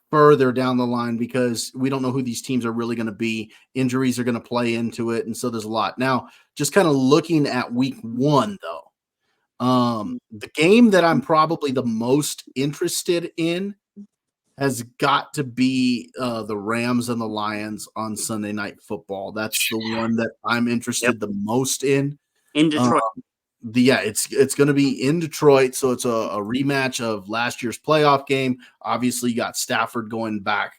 [SPEAKER 3] further down the line because we don't know who these teams are really going to be. Injuries are going to play into it. And so there's a lot. Now, just kind of looking at week 1, though, the game that I'm probably the most interested in has got to be the Rams and the Lions on Sunday Night Football. That's the one that I'm interested the most in.
[SPEAKER 1] In Detroit.
[SPEAKER 3] It's going to be in Detroit, so it's a rematch of last year's playoff game. Obviously, you got Stafford going back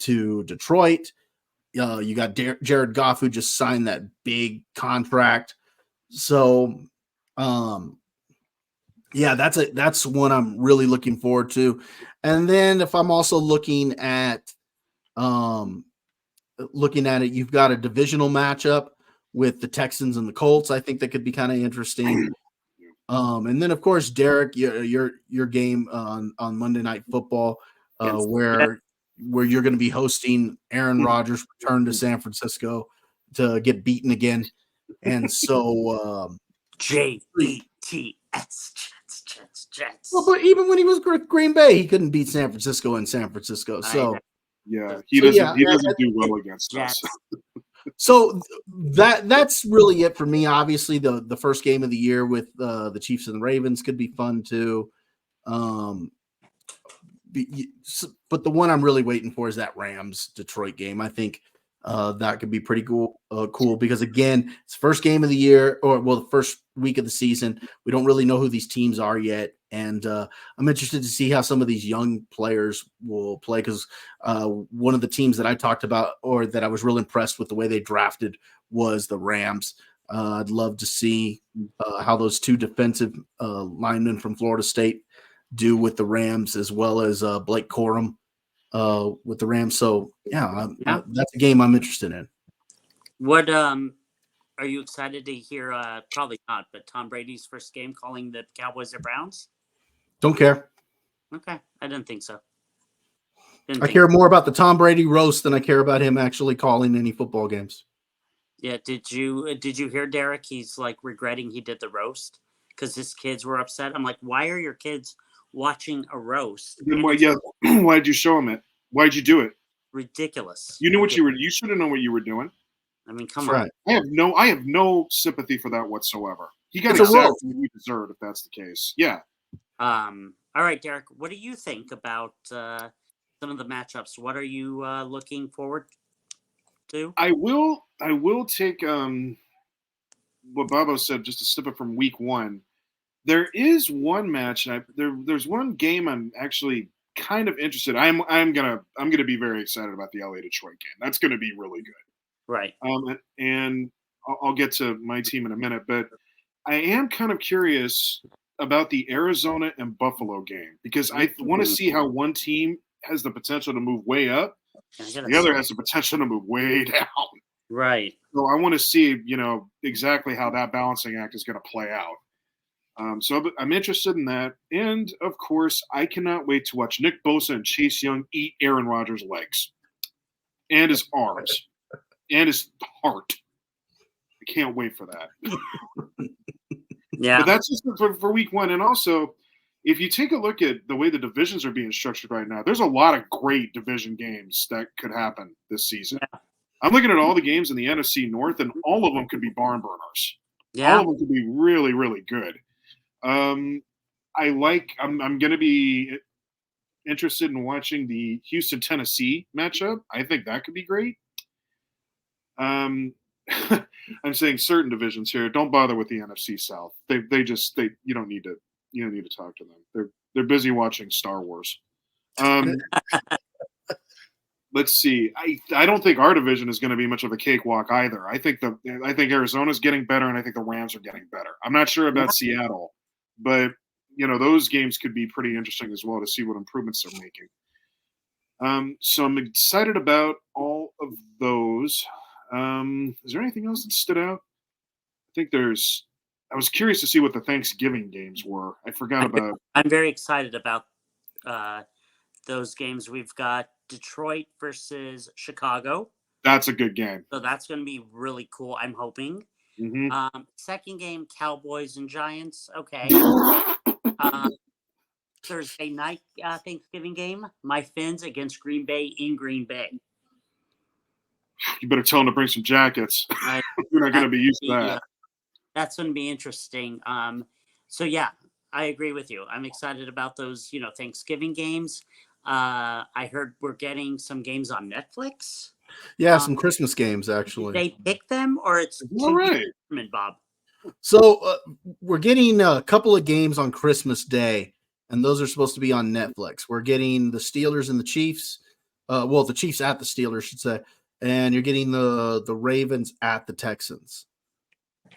[SPEAKER 3] to Detroit. You got Jared Goff, who just signed that big contract. So, that's one I'm really looking forward to. And then if I'm also looking at it, you've got a divisional matchup with the Texans and the Colts. I think that could be kind of interesting. And then of course, Derek, your game on Monday Night Football, where you're going to be hosting Aaron Rodgers' return to San Francisco. to get beaten again. And so,
[SPEAKER 1] Jets, Jets.
[SPEAKER 3] well, but even when he was with Green Bay, he couldn't beat San Francisco in San Francisco. So,
[SPEAKER 2] Yeah,
[SPEAKER 3] So, yeah,
[SPEAKER 2] he doesn't do well against us.
[SPEAKER 1] Jets.
[SPEAKER 3] so that's really it for me. Obviously, the first game of the year with the Chiefs and the Ravens could be fun too. But the one I'm really waiting for is that Rams Detroit game. I think that could be pretty cool. Cool because again, it's the first game of the year, or well, the first week of the season. We don't really know who these teams are yet, and I'm interested to see how some of these young players will play. Because one of the teams that I talked about, or that I was real impressed with the way they drafted, was the Rams. I'd love to see how those two defensive linemen from Florida State do with the Rams, as well as Blake Corum with the Rams. So yeah, that's a game I'm interested in.
[SPEAKER 1] What are you excited to hear? Probably not, but Tom Brady's first game calling the Cowboys or Browns.
[SPEAKER 3] Don't care.
[SPEAKER 1] Okay, I didn't think so.
[SPEAKER 3] I care more about the Tom Brady roast than I care about him actually calling any football games.
[SPEAKER 1] Yeah, did you hear Derek? He's like regretting he did the roast because his kids were upset. I'm like, why are your kids watching a roast?
[SPEAKER 2] Then why? Yeah, why did you show him it? Why did you do it?
[SPEAKER 1] Ridiculous.
[SPEAKER 2] You knew what you were. You should have known what you were doing.
[SPEAKER 1] I mean, come
[SPEAKER 3] That's
[SPEAKER 1] on.
[SPEAKER 3] right.
[SPEAKER 2] I have no sympathy for that whatsoever. He got
[SPEAKER 3] It's a
[SPEAKER 2] exactly
[SPEAKER 3] roast.
[SPEAKER 2] what he deserved if that's the case. Yeah.
[SPEAKER 1] All right, Derek, what do you think about some of the matchups? What are you looking forward to?
[SPEAKER 2] I will take what Bobo said, just to slip it from week one. There is one match, and there's one game I'm actually kind of interested. I'm gonna be very excited about the LA Detroit game. That's gonna be really good.
[SPEAKER 1] Right.
[SPEAKER 2] And I'll get to my team in a minute, but I am kind of curious about the Arizona and Buffalo game because I want to see how one team has the potential to move way up, the other has the potential to move way down.
[SPEAKER 1] Right.
[SPEAKER 2] So I want to see, exactly how that balancing act is going to play out. So I'm interested in that. And, of course, I cannot wait to watch Nick Bosa and Chase Young eat Aaron Rodgers' legs and his arms and his heart. I can't wait for that.
[SPEAKER 1] Yeah.
[SPEAKER 2] But that's just for week one. And also, if you take a look at the way the divisions are being structured right now, there's a lot of great division games that could happen this season. Yeah. I'm looking at all the games in the NFC North, and all of them could be barn burners.
[SPEAKER 1] Yeah.
[SPEAKER 2] All of them could be really, really good. I'm going to be interested in watching the Houston-Tennessee matchup. I think that could be great. I'm saying certain divisions here. Don't bother with the NFC South. They you don't need to talk to them. They're busy watching Star Wars. Let's see. I don't think our division is going to be much of a cakewalk either. I think Arizona's getting better, and I think the Rams are getting better. I'm not sure about Seattle, but those games could be pretty interesting as well to see what improvements they're making. So I'm excited about all of those. Is there anything else that stood out? I was curious to see what the Thanksgiving games were. I forgot about.
[SPEAKER 1] I'm very excited about those games. We've got Detroit versus Chicago.
[SPEAKER 2] That's a good game.
[SPEAKER 1] So that's going to be really cool, I'm hoping.
[SPEAKER 2] Mm-hmm.
[SPEAKER 1] Second game, Cowboys and Giants. Okay. Thursday night Thanksgiving game, my Fins against Green Bay in Green Bay.
[SPEAKER 2] You better tell them to bring some jackets. We're not going to be used to that.
[SPEAKER 1] That's going to be interesting. So yeah, I agree with you. I'm excited about those, Thanksgiving games. I heard we're getting some games on Netflix.
[SPEAKER 3] Yeah, some Christmas games actually.
[SPEAKER 1] Did they pick them, or it's
[SPEAKER 2] all right,
[SPEAKER 1] Bob?
[SPEAKER 3] So we're getting a couple of games on Christmas Day, and those are supposed to be on Netflix. We're getting the Steelers and the Chiefs. The Chiefs at the Steelers, should say. And you're getting the Ravens at the Texans.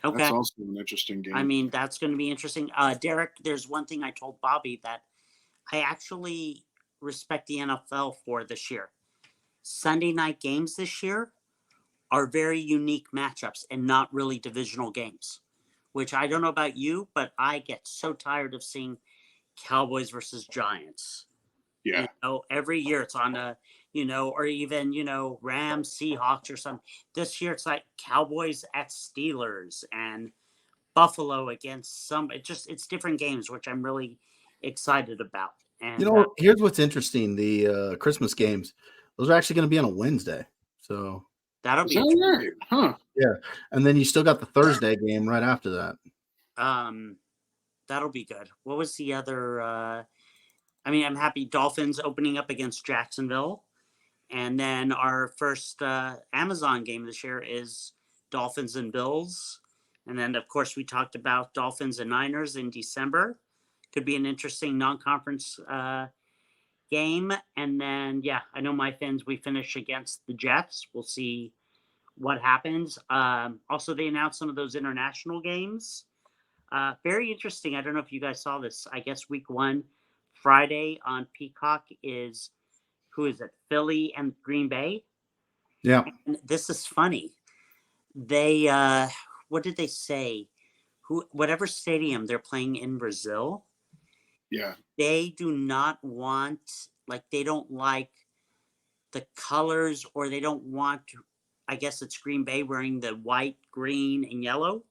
[SPEAKER 1] Okay.
[SPEAKER 2] That's also an interesting game.
[SPEAKER 1] I mean, that's going to be interesting. Derek, there's one thing I told Bobby that I actually respect the NFL for this year. Sunday night games this year are very unique matchups and not really divisional games, which I don't know about you, but I get so tired of seeing Cowboys versus Giants.
[SPEAKER 2] Yeah.
[SPEAKER 1] Every year it's on a or even, Rams, Seahawks or something. This year it's like Cowboys at Steelers and Buffalo against it's different games, which I'm really excited about. And
[SPEAKER 3] Here's what's interesting: the Christmas games, those are actually going to be on a Wednesday. So
[SPEAKER 1] that'll
[SPEAKER 2] Is
[SPEAKER 1] be
[SPEAKER 2] that right? Huh.
[SPEAKER 3] yeah, and then you still got the Thursday game right after that.
[SPEAKER 1] that'll be good. What was the other? I'm happy Dolphins opening up against Jacksonville. And then our first Amazon game this year is Dolphins and Bills. And then, of course, we talked about Dolphins and Niners in December. Could be an interesting non-conference game. And then, I know my Fins, we finish against the Jets. We'll see what happens. Also, they announced some of those international games. Very interesting. I don't know if you guys saw this. I guess week 1, Friday on Peacock is, who is it? Philly and Green Bay.
[SPEAKER 3] Yeah.
[SPEAKER 1] And this is funny. They what did they say? Whatever stadium they're playing in Brazil,
[SPEAKER 2] Yeah.
[SPEAKER 1] they do not want, they don't like the colors, or they don't want, I guess it's Green Bay wearing the white, green, and yellow,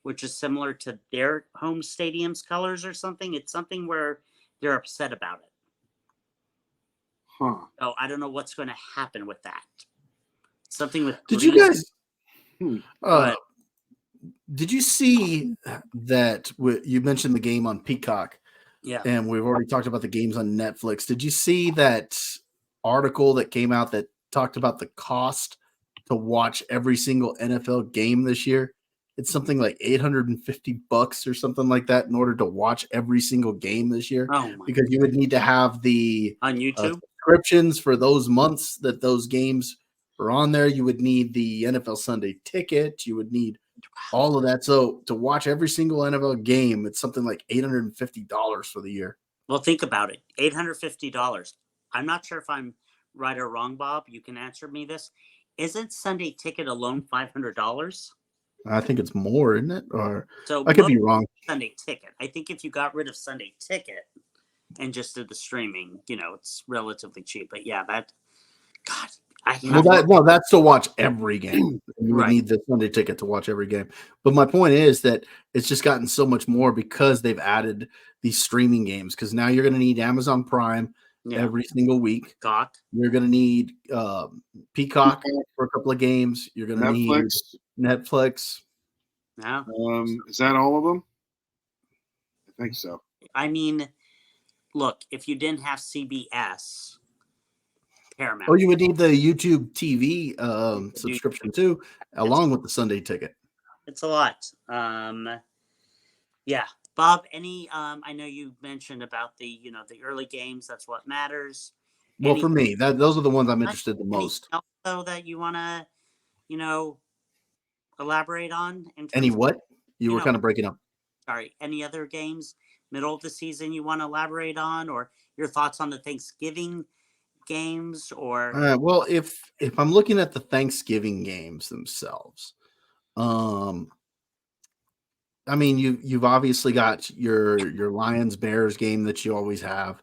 [SPEAKER 1] which is similar to their home stadium's colors or something. It's something where they're upset about it.
[SPEAKER 2] Huh.
[SPEAKER 1] Oh, I don't know what's going to happen with that. Something with
[SPEAKER 3] Did you
[SPEAKER 1] green.
[SPEAKER 3] guys? Did you see that you mentioned the game on Peacock?
[SPEAKER 1] Yeah.
[SPEAKER 3] And we've already talked about the games on Netflix. Did you see that article that came out that talked about the cost to watch every single NFL game this year? It's something like $850 or something like that in order to watch every single game this year.
[SPEAKER 1] Oh my
[SPEAKER 3] because you would need to have the
[SPEAKER 1] on YouTube
[SPEAKER 3] subscriptions for those months that those games are on there. You would need the NFL Sunday ticket. You would need all of that. So to watch every single NFL game, it's something like $850 for the year.
[SPEAKER 1] Well, think about it. $850. I'm not sure if I'm right or wrong, Bob. You can answer me this. Isn't Sunday ticket alone $500?
[SPEAKER 3] I think it's more, isn't it? Or
[SPEAKER 1] so
[SPEAKER 3] I could be wrong.
[SPEAKER 1] Sunday ticket. I think if you got rid of Sunday ticket and just did the streaming, it's relatively cheap. But yeah,
[SPEAKER 3] that's to watch every game. You would
[SPEAKER 1] Right.
[SPEAKER 3] need the Sunday ticket to watch every game. But my point is that it's just gotten so much more because they've added these streaming games. Because now you're going to need Amazon Prime every single week. You're going to need Peacock for a couple of games. You're going to need Netflix.
[SPEAKER 1] Yeah.
[SPEAKER 2] Is that all of them? I think so.
[SPEAKER 1] I mean, look, if you didn't have CBS, Paramount.
[SPEAKER 3] Or you would need the YouTube TV subscription too, along with the Sunday ticket.
[SPEAKER 1] It's a lot. Yeah. Bob, I know you mentioned about the early games. That's what matters.
[SPEAKER 3] Well, for me, those are the ones I'm interested in the most.
[SPEAKER 1] Anything else, though, that you want to, elaborate on?
[SPEAKER 3] Any what? You were kind of breaking up.
[SPEAKER 1] Sorry. Any other games middle of the season you want to elaborate on, or your thoughts on the Thanksgiving games? Or
[SPEAKER 3] well, if I'm looking at the Thanksgiving games themselves, I mean, you've obviously got your Lions Bears game that you always have.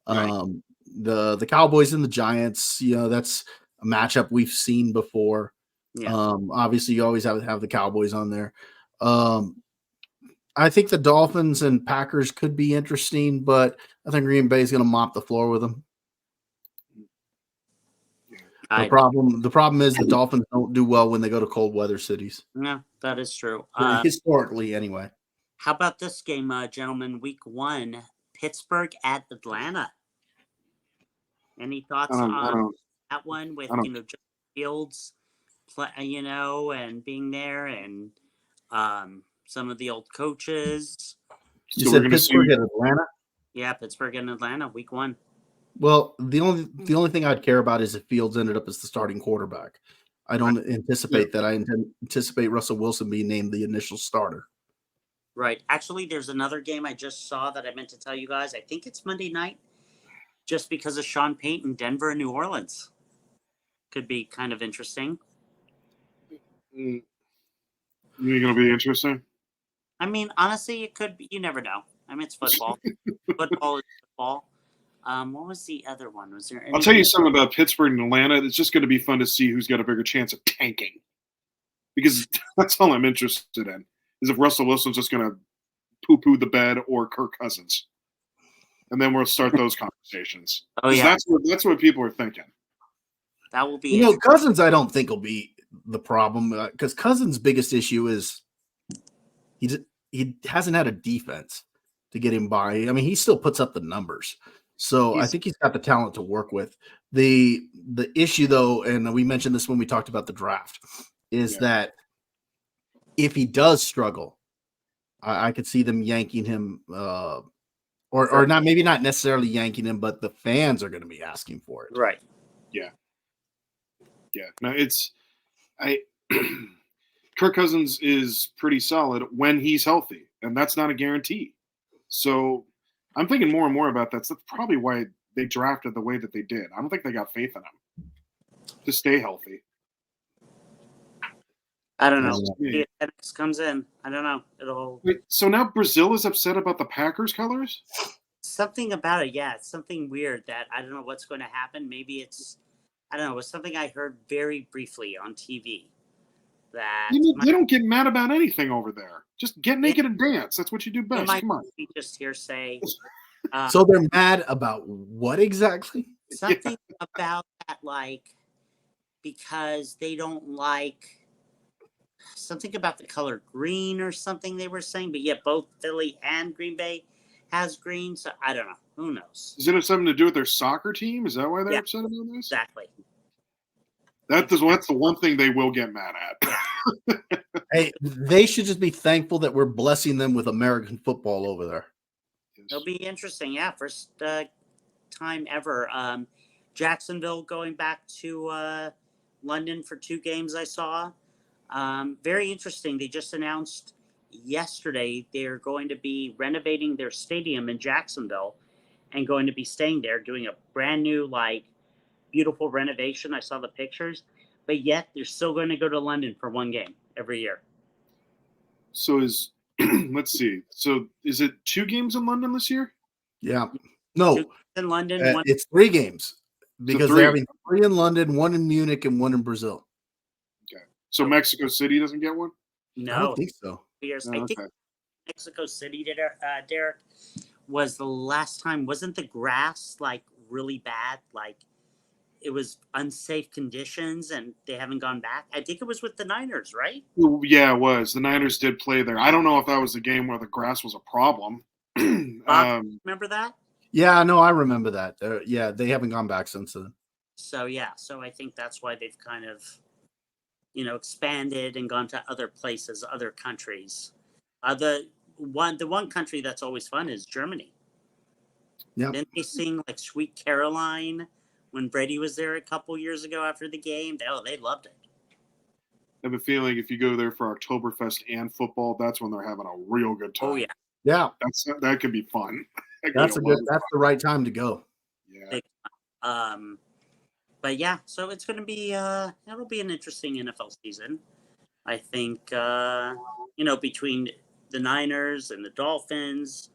[SPEAKER 1] Right.
[SPEAKER 3] The Cowboys and the Giants, that's a matchup we've seen before.
[SPEAKER 1] Yeah.
[SPEAKER 3] Obviously, you always have the Cowboys on there. I think the Dolphins and Packers could be interesting, but I think Green Bay is going to mop the floor with them. The problem is the Dolphins don't do well when they go to cold weather cities.
[SPEAKER 1] Yeah, that is true.
[SPEAKER 3] Historically, anyway.
[SPEAKER 1] How about this game, gentlemen? Week 1, Pittsburgh at Atlanta. Any thoughts on that one with just Fields, and being there, and some of the old coaches?
[SPEAKER 3] You said Pittsburgh at Atlanta?
[SPEAKER 1] Yeah, Pittsburgh and Atlanta, week 1.
[SPEAKER 3] Well, the only thing I'd care about is if Fields ended up as the starting quarterback. I don't anticipate that. I anticipate Russell Wilson being named the initial starter.
[SPEAKER 1] Right. Actually, there's another game I just saw that I meant to tell you guys. I think it's Monday night, just because of Sean Payton, Denver and New Orleans. Could be kind of interesting.
[SPEAKER 2] You're going to be interesting?
[SPEAKER 1] I mean, honestly, it could be. You never know. I mean, it's football. Football is football. What was the other one? Was there?
[SPEAKER 2] I'll tell you something about Pittsburgh and Atlanta. It's just going to be fun to see who's got a bigger chance of tanking, because that's all I'm interested in. Is if Russell Wilson's just going to poo-poo the bed or Kirk Cousins, and then we'll start those conversations.
[SPEAKER 1] Oh
[SPEAKER 2] 'Cause
[SPEAKER 1] yeah,
[SPEAKER 2] that's what people are thinking.
[SPEAKER 1] that will be.
[SPEAKER 3] You know, Cousins, I don't think will be the problem, because Cousins' biggest issue is he hasn't had a defense to get him by. I mean, he still puts up the numbers, so I think he's got the talent to work with. The issue, though, and we mentioned this when we talked about the draft, is that if he does struggle, I could see them yanking him, or not, maybe not necessarily yanking him, but the fans are going to be asking for it.
[SPEAKER 1] Right.
[SPEAKER 2] Yeah. No, Kirk Cousins is pretty solid when he's healthy, and that's not a guarantee. So I'm thinking more and more about that. So that's probably why they drafted the way that they did. I don't think they got faith in him to stay healthy.
[SPEAKER 1] I don't know.
[SPEAKER 2] Yeah.
[SPEAKER 1] The attendance comes in. I don't know. It'll
[SPEAKER 2] Wait, so now Brazil is upset about the Packers colors?
[SPEAKER 1] something about it. Yeah, it's something weird that I don't know what's going to happen. Maybe it's I don't know. It was something I heard very briefly on TV. That
[SPEAKER 2] They don't get mad about anything over there. Just get naked and dance. That's what you do
[SPEAKER 1] it
[SPEAKER 2] best.
[SPEAKER 1] might
[SPEAKER 2] Come on.
[SPEAKER 1] be just hearsay.
[SPEAKER 3] So they're mad about what exactly?
[SPEAKER 1] Something about that, like because they don't like something about the color green or something they were saying. But yet both Philly and Green Bay has green. So I don't know. Who knows?
[SPEAKER 2] Does it have something to do with their soccer team? Is that why they're
[SPEAKER 1] Yeah.
[SPEAKER 2] upset about this?
[SPEAKER 1] Exactly.
[SPEAKER 2] That's the one thing they will get mad at.
[SPEAKER 3] Hey, they should just be thankful that we're blessing them with American football over there.
[SPEAKER 1] It'll be interesting. Yeah, first time ever. Jacksonville going back to London for 2 games I saw. Very interesting. They just announced yesterday they're going to be renovating their stadium in Jacksonville and going to be staying there, doing a brand new, like, beautiful renovation. I saw the pictures, but yet they're still going to go to London for 1 game every year.
[SPEAKER 2] So let's see. So is it 2 games in London this year?
[SPEAKER 3] Yeah.
[SPEAKER 1] 2
[SPEAKER 3] No,
[SPEAKER 1] games in London, one.
[SPEAKER 3] it's 3 games because
[SPEAKER 2] 3.
[SPEAKER 3] they're having 3 in London, 1 in Munich, and 1 in Brazil.
[SPEAKER 2] Okay. So Mexico City doesn't get one?
[SPEAKER 3] I
[SPEAKER 1] No,
[SPEAKER 3] don't think so.
[SPEAKER 1] years.
[SPEAKER 2] Oh,
[SPEAKER 1] I think
[SPEAKER 2] okay.
[SPEAKER 1] Mexico City did Derek was the last time. Wasn't the grass like really bad? Like it was unsafe conditions, and they haven't gone back. I think it was with the Niners, right?
[SPEAKER 2] Well, yeah, it was. The Niners did play there. I don't know if that was the game where the grass was a problem.
[SPEAKER 1] Remember that?
[SPEAKER 3] Yeah, no, I remember that. Yeah, they haven't gone back since then.
[SPEAKER 1] So yeah, so I think that's why they've kind of, expanded and gone to other places, other countries. The one country that's always fun is Germany.
[SPEAKER 3] Yeah.
[SPEAKER 1] Didn't they sing like "Sweet Caroline" when Brady was there a couple years ago after the game? They loved it.
[SPEAKER 2] I have a feeling if you go there for Oktoberfest and football, that's when they're having a real good time.
[SPEAKER 1] Oh yeah,
[SPEAKER 3] Yeah,
[SPEAKER 2] That could be fun.
[SPEAKER 3] that's the right time to go.
[SPEAKER 2] Yeah.
[SPEAKER 1] But yeah, so it's going to be it'll be an interesting NFL season. I think between the Niners and the Dolphins,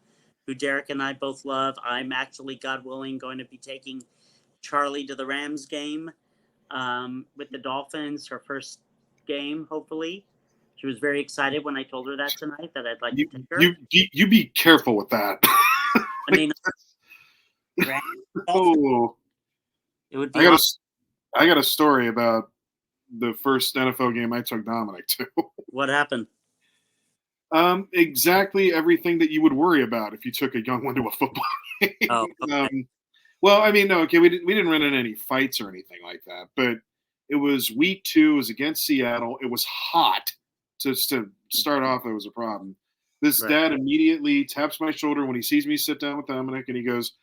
[SPEAKER 1] who Derek and I both love. I'm actually, God willing, going to be taking Charlie to the Rams game with the Dolphins, her first game, hopefully. She was very excited when I told her that tonight, that I'd like to take her.
[SPEAKER 2] You be careful with that.
[SPEAKER 1] I mean,
[SPEAKER 2] Oh,
[SPEAKER 1] it would be
[SPEAKER 2] I got a story about the first NFL game I took Dominic to.
[SPEAKER 1] What happened?
[SPEAKER 2] Exactly everything that you would worry about if you took a young one to a football game.
[SPEAKER 1] Oh, okay.
[SPEAKER 2] Well, I mean, no, okay, we didn't run into any fights or anything like that, but it was week 2. It was against Seattle. It was hot. Just to start off, it was a problem. This dad immediately taps my shoulder when he sees me sit down with Dominic, and he goes,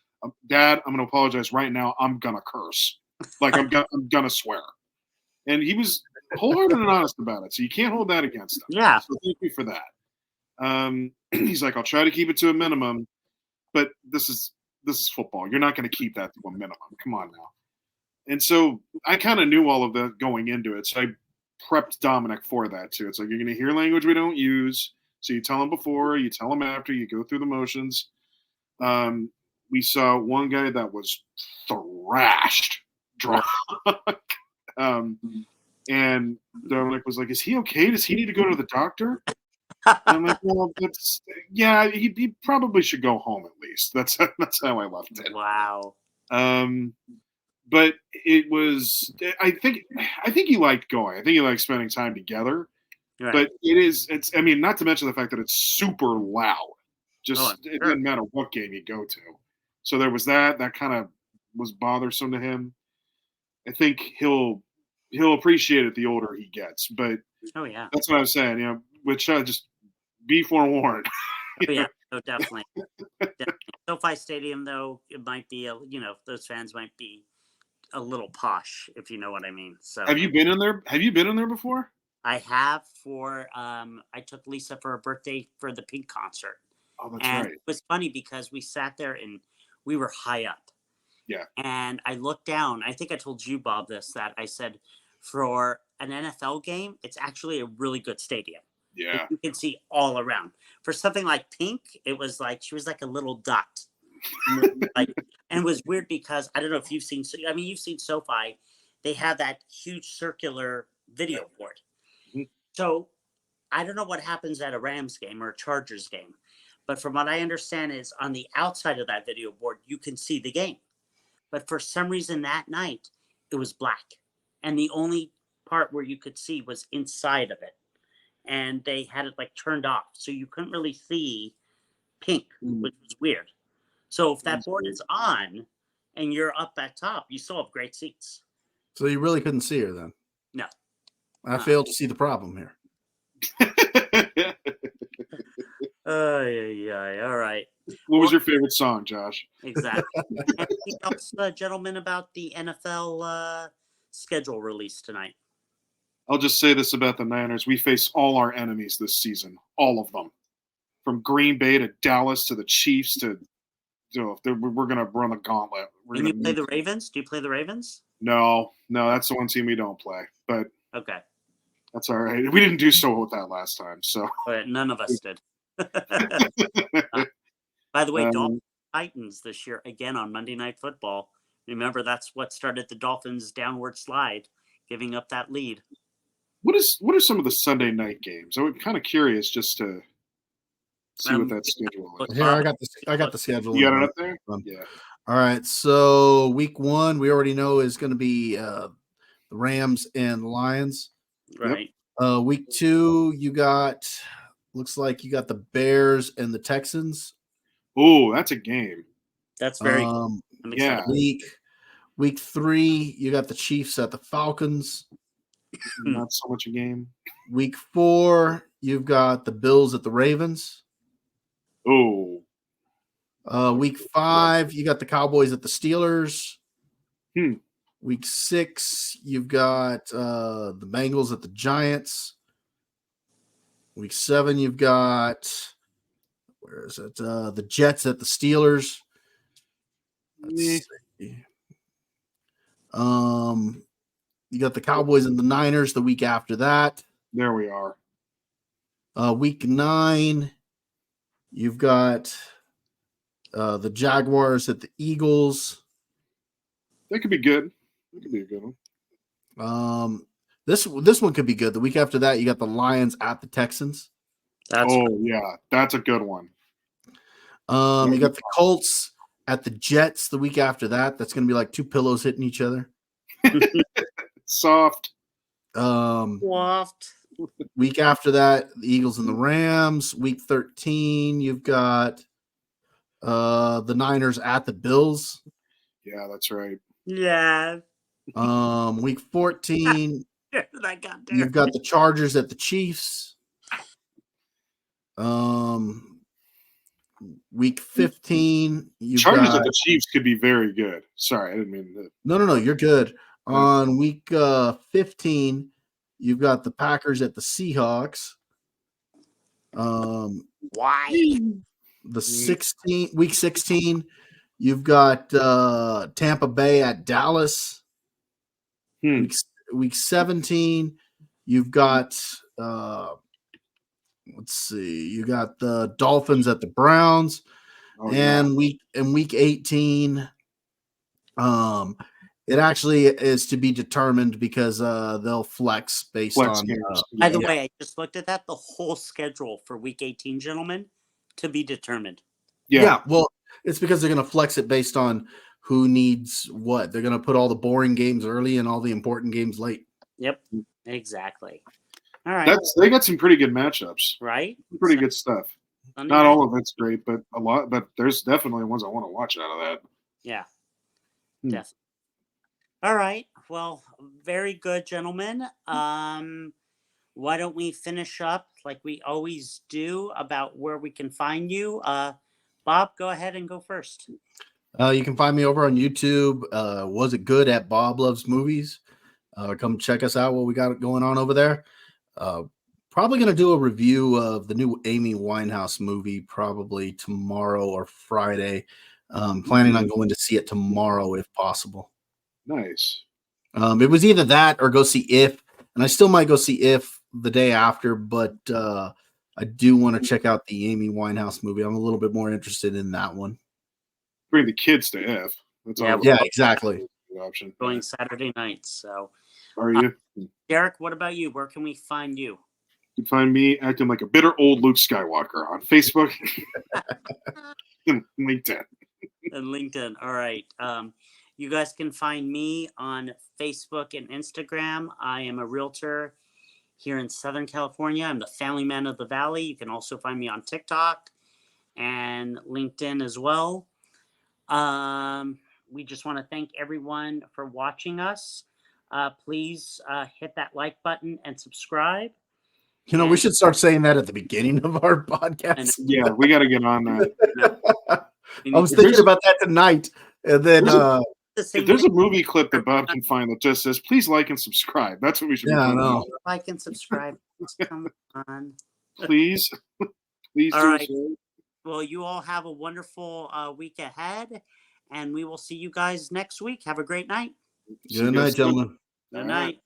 [SPEAKER 2] "Dad, I'm going to apologize right now. I'm going to curse. Like I'm going to swear." And he was wholehearted and honest about it, so you can't hold that against him.
[SPEAKER 1] Yeah.
[SPEAKER 2] So thank you for that. He's like, "I'll try to keep it to a minimum, but this is football. You're not going to keep that to a minimum. Come on now." And so I kind of knew all of that going into it, so I prepped Dominic for that too. It's like, you're going to hear language we don't use, so you tell him before, you tell him after, you go through the motions. we saw one guy that was thrashed drunk. um, and Dominic was like, "Is he okay? Does he need to go to the doctor?" And I'm like, "Well, he probably should go home at least." That's how I left it.
[SPEAKER 1] Wow.
[SPEAKER 2] But it was. I think he liked going. I think he liked spending time together.
[SPEAKER 1] Right.
[SPEAKER 2] But it's. I mean, not to mention the fact that it's super loud. It
[SPEAKER 1] sure.
[SPEAKER 2] doesn't matter what game you go to. So there was that. That kind of was bothersome to him. I think he'll appreciate it the older he gets. But
[SPEAKER 1] Oh yeah.
[SPEAKER 2] that's what I was saying. Which just be forewarned.
[SPEAKER 1] Oh yeah. Oh definitely. Definitely. SoFi Stadium, though, it might be those fans might be a little posh, if you know what I mean. So
[SPEAKER 2] Have you been in there? Have you been in there before?
[SPEAKER 1] I have I took Lisa for her birthday for the Pink concert.
[SPEAKER 2] Oh, that's
[SPEAKER 1] And
[SPEAKER 2] right.
[SPEAKER 1] it was funny because we sat there and we were high up.
[SPEAKER 2] Yeah.
[SPEAKER 1] And I looked down. I think I told you, Bob, that I said for an NFL game, it's actually a really good stadium.
[SPEAKER 2] Yeah.
[SPEAKER 1] You can see all around. For something like Pink, it was like she was like a little dot. And it was weird because I don't know if you've seen. I mean, you've seen SoFi. They have that huge circular video board.
[SPEAKER 2] Mm-hmm.
[SPEAKER 1] So I don't know what happens at a Rams game or a Chargers game, but from what I understand is on the outside of that video board, you can see the game. But for some reason that night, it was black. And the only part where you could see was inside of it. And they had it like turned off. So you couldn't really see Pink, which was weird. So if that board is on and you're up at top, you still have great seats.
[SPEAKER 3] So you really couldn't see her then?
[SPEAKER 1] No.
[SPEAKER 3] I failed to see the problem here.
[SPEAKER 1] Yeah. All right.
[SPEAKER 2] What was your favorite song, Josh?
[SPEAKER 1] Exactly. Anything else, gentlemen, about the NFL schedule release tonight?
[SPEAKER 2] I'll just say this about the Niners. We face all our enemies this season. All of them. From Green Bay to Dallas to the Chiefs to we're going to run the gauntlet.
[SPEAKER 1] And you play the Ravens? Do you play the Ravens?
[SPEAKER 2] No, that's the one team we don't play. But
[SPEAKER 1] okay,
[SPEAKER 2] that's all right. We didn't do so well with that last time. So
[SPEAKER 1] none of us did. By the way, Dolphins Titans this year again on Monday Night Football. Remember, that's what started the Dolphins' downward slide, giving up that lead.
[SPEAKER 2] What are some of the Sunday night games? I'm kind of curious just to see what that schedule is.
[SPEAKER 3] Here, I got the schedule.
[SPEAKER 2] You got it up there?
[SPEAKER 3] Yeah. All right. So week 1, we already know is going to be the Rams and Lions.
[SPEAKER 1] Right.
[SPEAKER 3] Week 2, looks like you got the Bears and the Texans.
[SPEAKER 2] Oh, that's a game.
[SPEAKER 1] That's very
[SPEAKER 3] yeah. Week 3, you got the Chiefs at the Falcons.
[SPEAKER 2] Not so much a game.
[SPEAKER 3] Week 4, you've got the Bills at the Ravens.
[SPEAKER 2] Oh.
[SPEAKER 3] Week 5, you got the Cowboys at the Steelers. Week 6, you've got the Bengals at the Giants. Week 7, you've got the Jets at the Steelers. Let's see. You got the Cowboys and the Niners the week after that.
[SPEAKER 2] There we are.
[SPEAKER 3] Week 9, you've got the Jaguars at the Eagles.
[SPEAKER 2] That could be good. That could be a good one.
[SPEAKER 3] This one could be good. The week after that, you got the Lions at the Texans.
[SPEAKER 2] Yeah, that's a good one.
[SPEAKER 3] You got the Colts at the Jets the week after that. That's going to be like 2 pillows hitting each other.
[SPEAKER 2] Soft.
[SPEAKER 1] Soft.
[SPEAKER 3] Week after that, the Eagles and the Rams. Week 13, you've got the Niners at the Bills.
[SPEAKER 2] Yeah, that's right.
[SPEAKER 1] Yeah.
[SPEAKER 3] Week 14, you've got the Chargers at the Chiefs. Week 15,
[SPEAKER 2] Chargers at the Chiefs could be very good. Sorry, I didn't mean that.
[SPEAKER 3] No, you're good. On week 15, you've got the Packers at the Seahawks.
[SPEAKER 1] Why?
[SPEAKER 3] Week 16, you've got Tampa Bay at Dallas. Week 17, you've got you got the Dolphins at the Browns.
[SPEAKER 2] Oh, yeah.
[SPEAKER 3] and week 18, it actually is to be determined because they'll flex based
[SPEAKER 2] Flex
[SPEAKER 3] on
[SPEAKER 2] games.
[SPEAKER 1] By the
[SPEAKER 2] Yeah.
[SPEAKER 1] way, I just looked at that. The whole schedule for week 18, gentlemen, to be determined.
[SPEAKER 2] Yeah.
[SPEAKER 3] well, it's because they're going to flex it based on who needs what. They're going to put all the boring games early and all the important games late.
[SPEAKER 1] Yep, exactly. All right,
[SPEAKER 2] They got some pretty good matchups.
[SPEAKER 1] right?
[SPEAKER 2] Pretty
[SPEAKER 1] So,
[SPEAKER 2] good stuff.
[SPEAKER 1] Sunday
[SPEAKER 2] Not
[SPEAKER 1] night?
[SPEAKER 2] all of it's great, but a lot. But there's definitely ones I want to watch out of that.
[SPEAKER 1] Yeah,
[SPEAKER 2] Hmm.
[SPEAKER 1] definitely. All right. Well, very good, gentlemen. Why don't we finish up like we always do about where we can find you? Bob, go ahead and go first.
[SPEAKER 3] You can find me over on YouTube. Was it good at Bob Loves Movies? Come check us out. What we got going on over there. Probably going to do a review of the new Amy Winehouse movie probably tomorrow or Friday. Planning on going to see it tomorrow if possible.
[SPEAKER 2] Nice.
[SPEAKER 3] It was either that or go see If, and I still might go see If the day after, but I do want to check out the Amy Winehouse movie. I'm a little bit more interested in that one.
[SPEAKER 2] Bring the kids to F. That's
[SPEAKER 1] Yeah,
[SPEAKER 2] all.
[SPEAKER 3] Yeah, exactly.
[SPEAKER 2] Option.
[SPEAKER 1] Going Saturday nights. So,
[SPEAKER 2] Are you?
[SPEAKER 1] Derek, what about you? Where can we find you?
[SPEAKER 2] You can find me acting like a bitter old Luke Skywalker on Facebook and LinkedIn.
[SPEAKER 1] And LinkedIn. All right. You guys can find me on Facebook and Instagram. I am a realtor here in Southern California. I'm the family man of the valley. You can also find me on TikTok and LinkedIn as well. We just want to thank everyone for watching us. Please hit that like button and subscribe.
[SPEAKER 3] You know, we should start saying that at the beginning of our podcast.
[SPEAKER 2] Yeah, we got to get on that.
[SPEAKER 3] I was thinking about that tonight, and then
[SPEAKER 2] If there's a movie clip that Bob can find that just says, please like and subscribe, that's what we should be
[SPEAKER 3] Yeah, I
[SPEAKER 2] putting
[SPEAKER 3] know.
[SPEAKER 2] on.
[SPEAKER 1] like and subscribe. Come on.
[SPEAKER 2] Please. Please
[SPEAKER 1] All
[SPEAKER 2] do
[SPEAKER 1] right.
[SPEAKER 2] so.
[SPEAKER 1] Well, you all have a wonderful week ahead, and we will see you guys next week. Have a great night.
[SPEAKER 2] See you
[SPEAKER 3] good
[SPEAKER 2] guys
[SPEAKER 3] night,
[SPEAKER 2] soon.
[SPEAKER 3] gentlemen.
[SPEAKER 1] Good
[SPEAKER 2] All right.
[SPEAKER 1] night.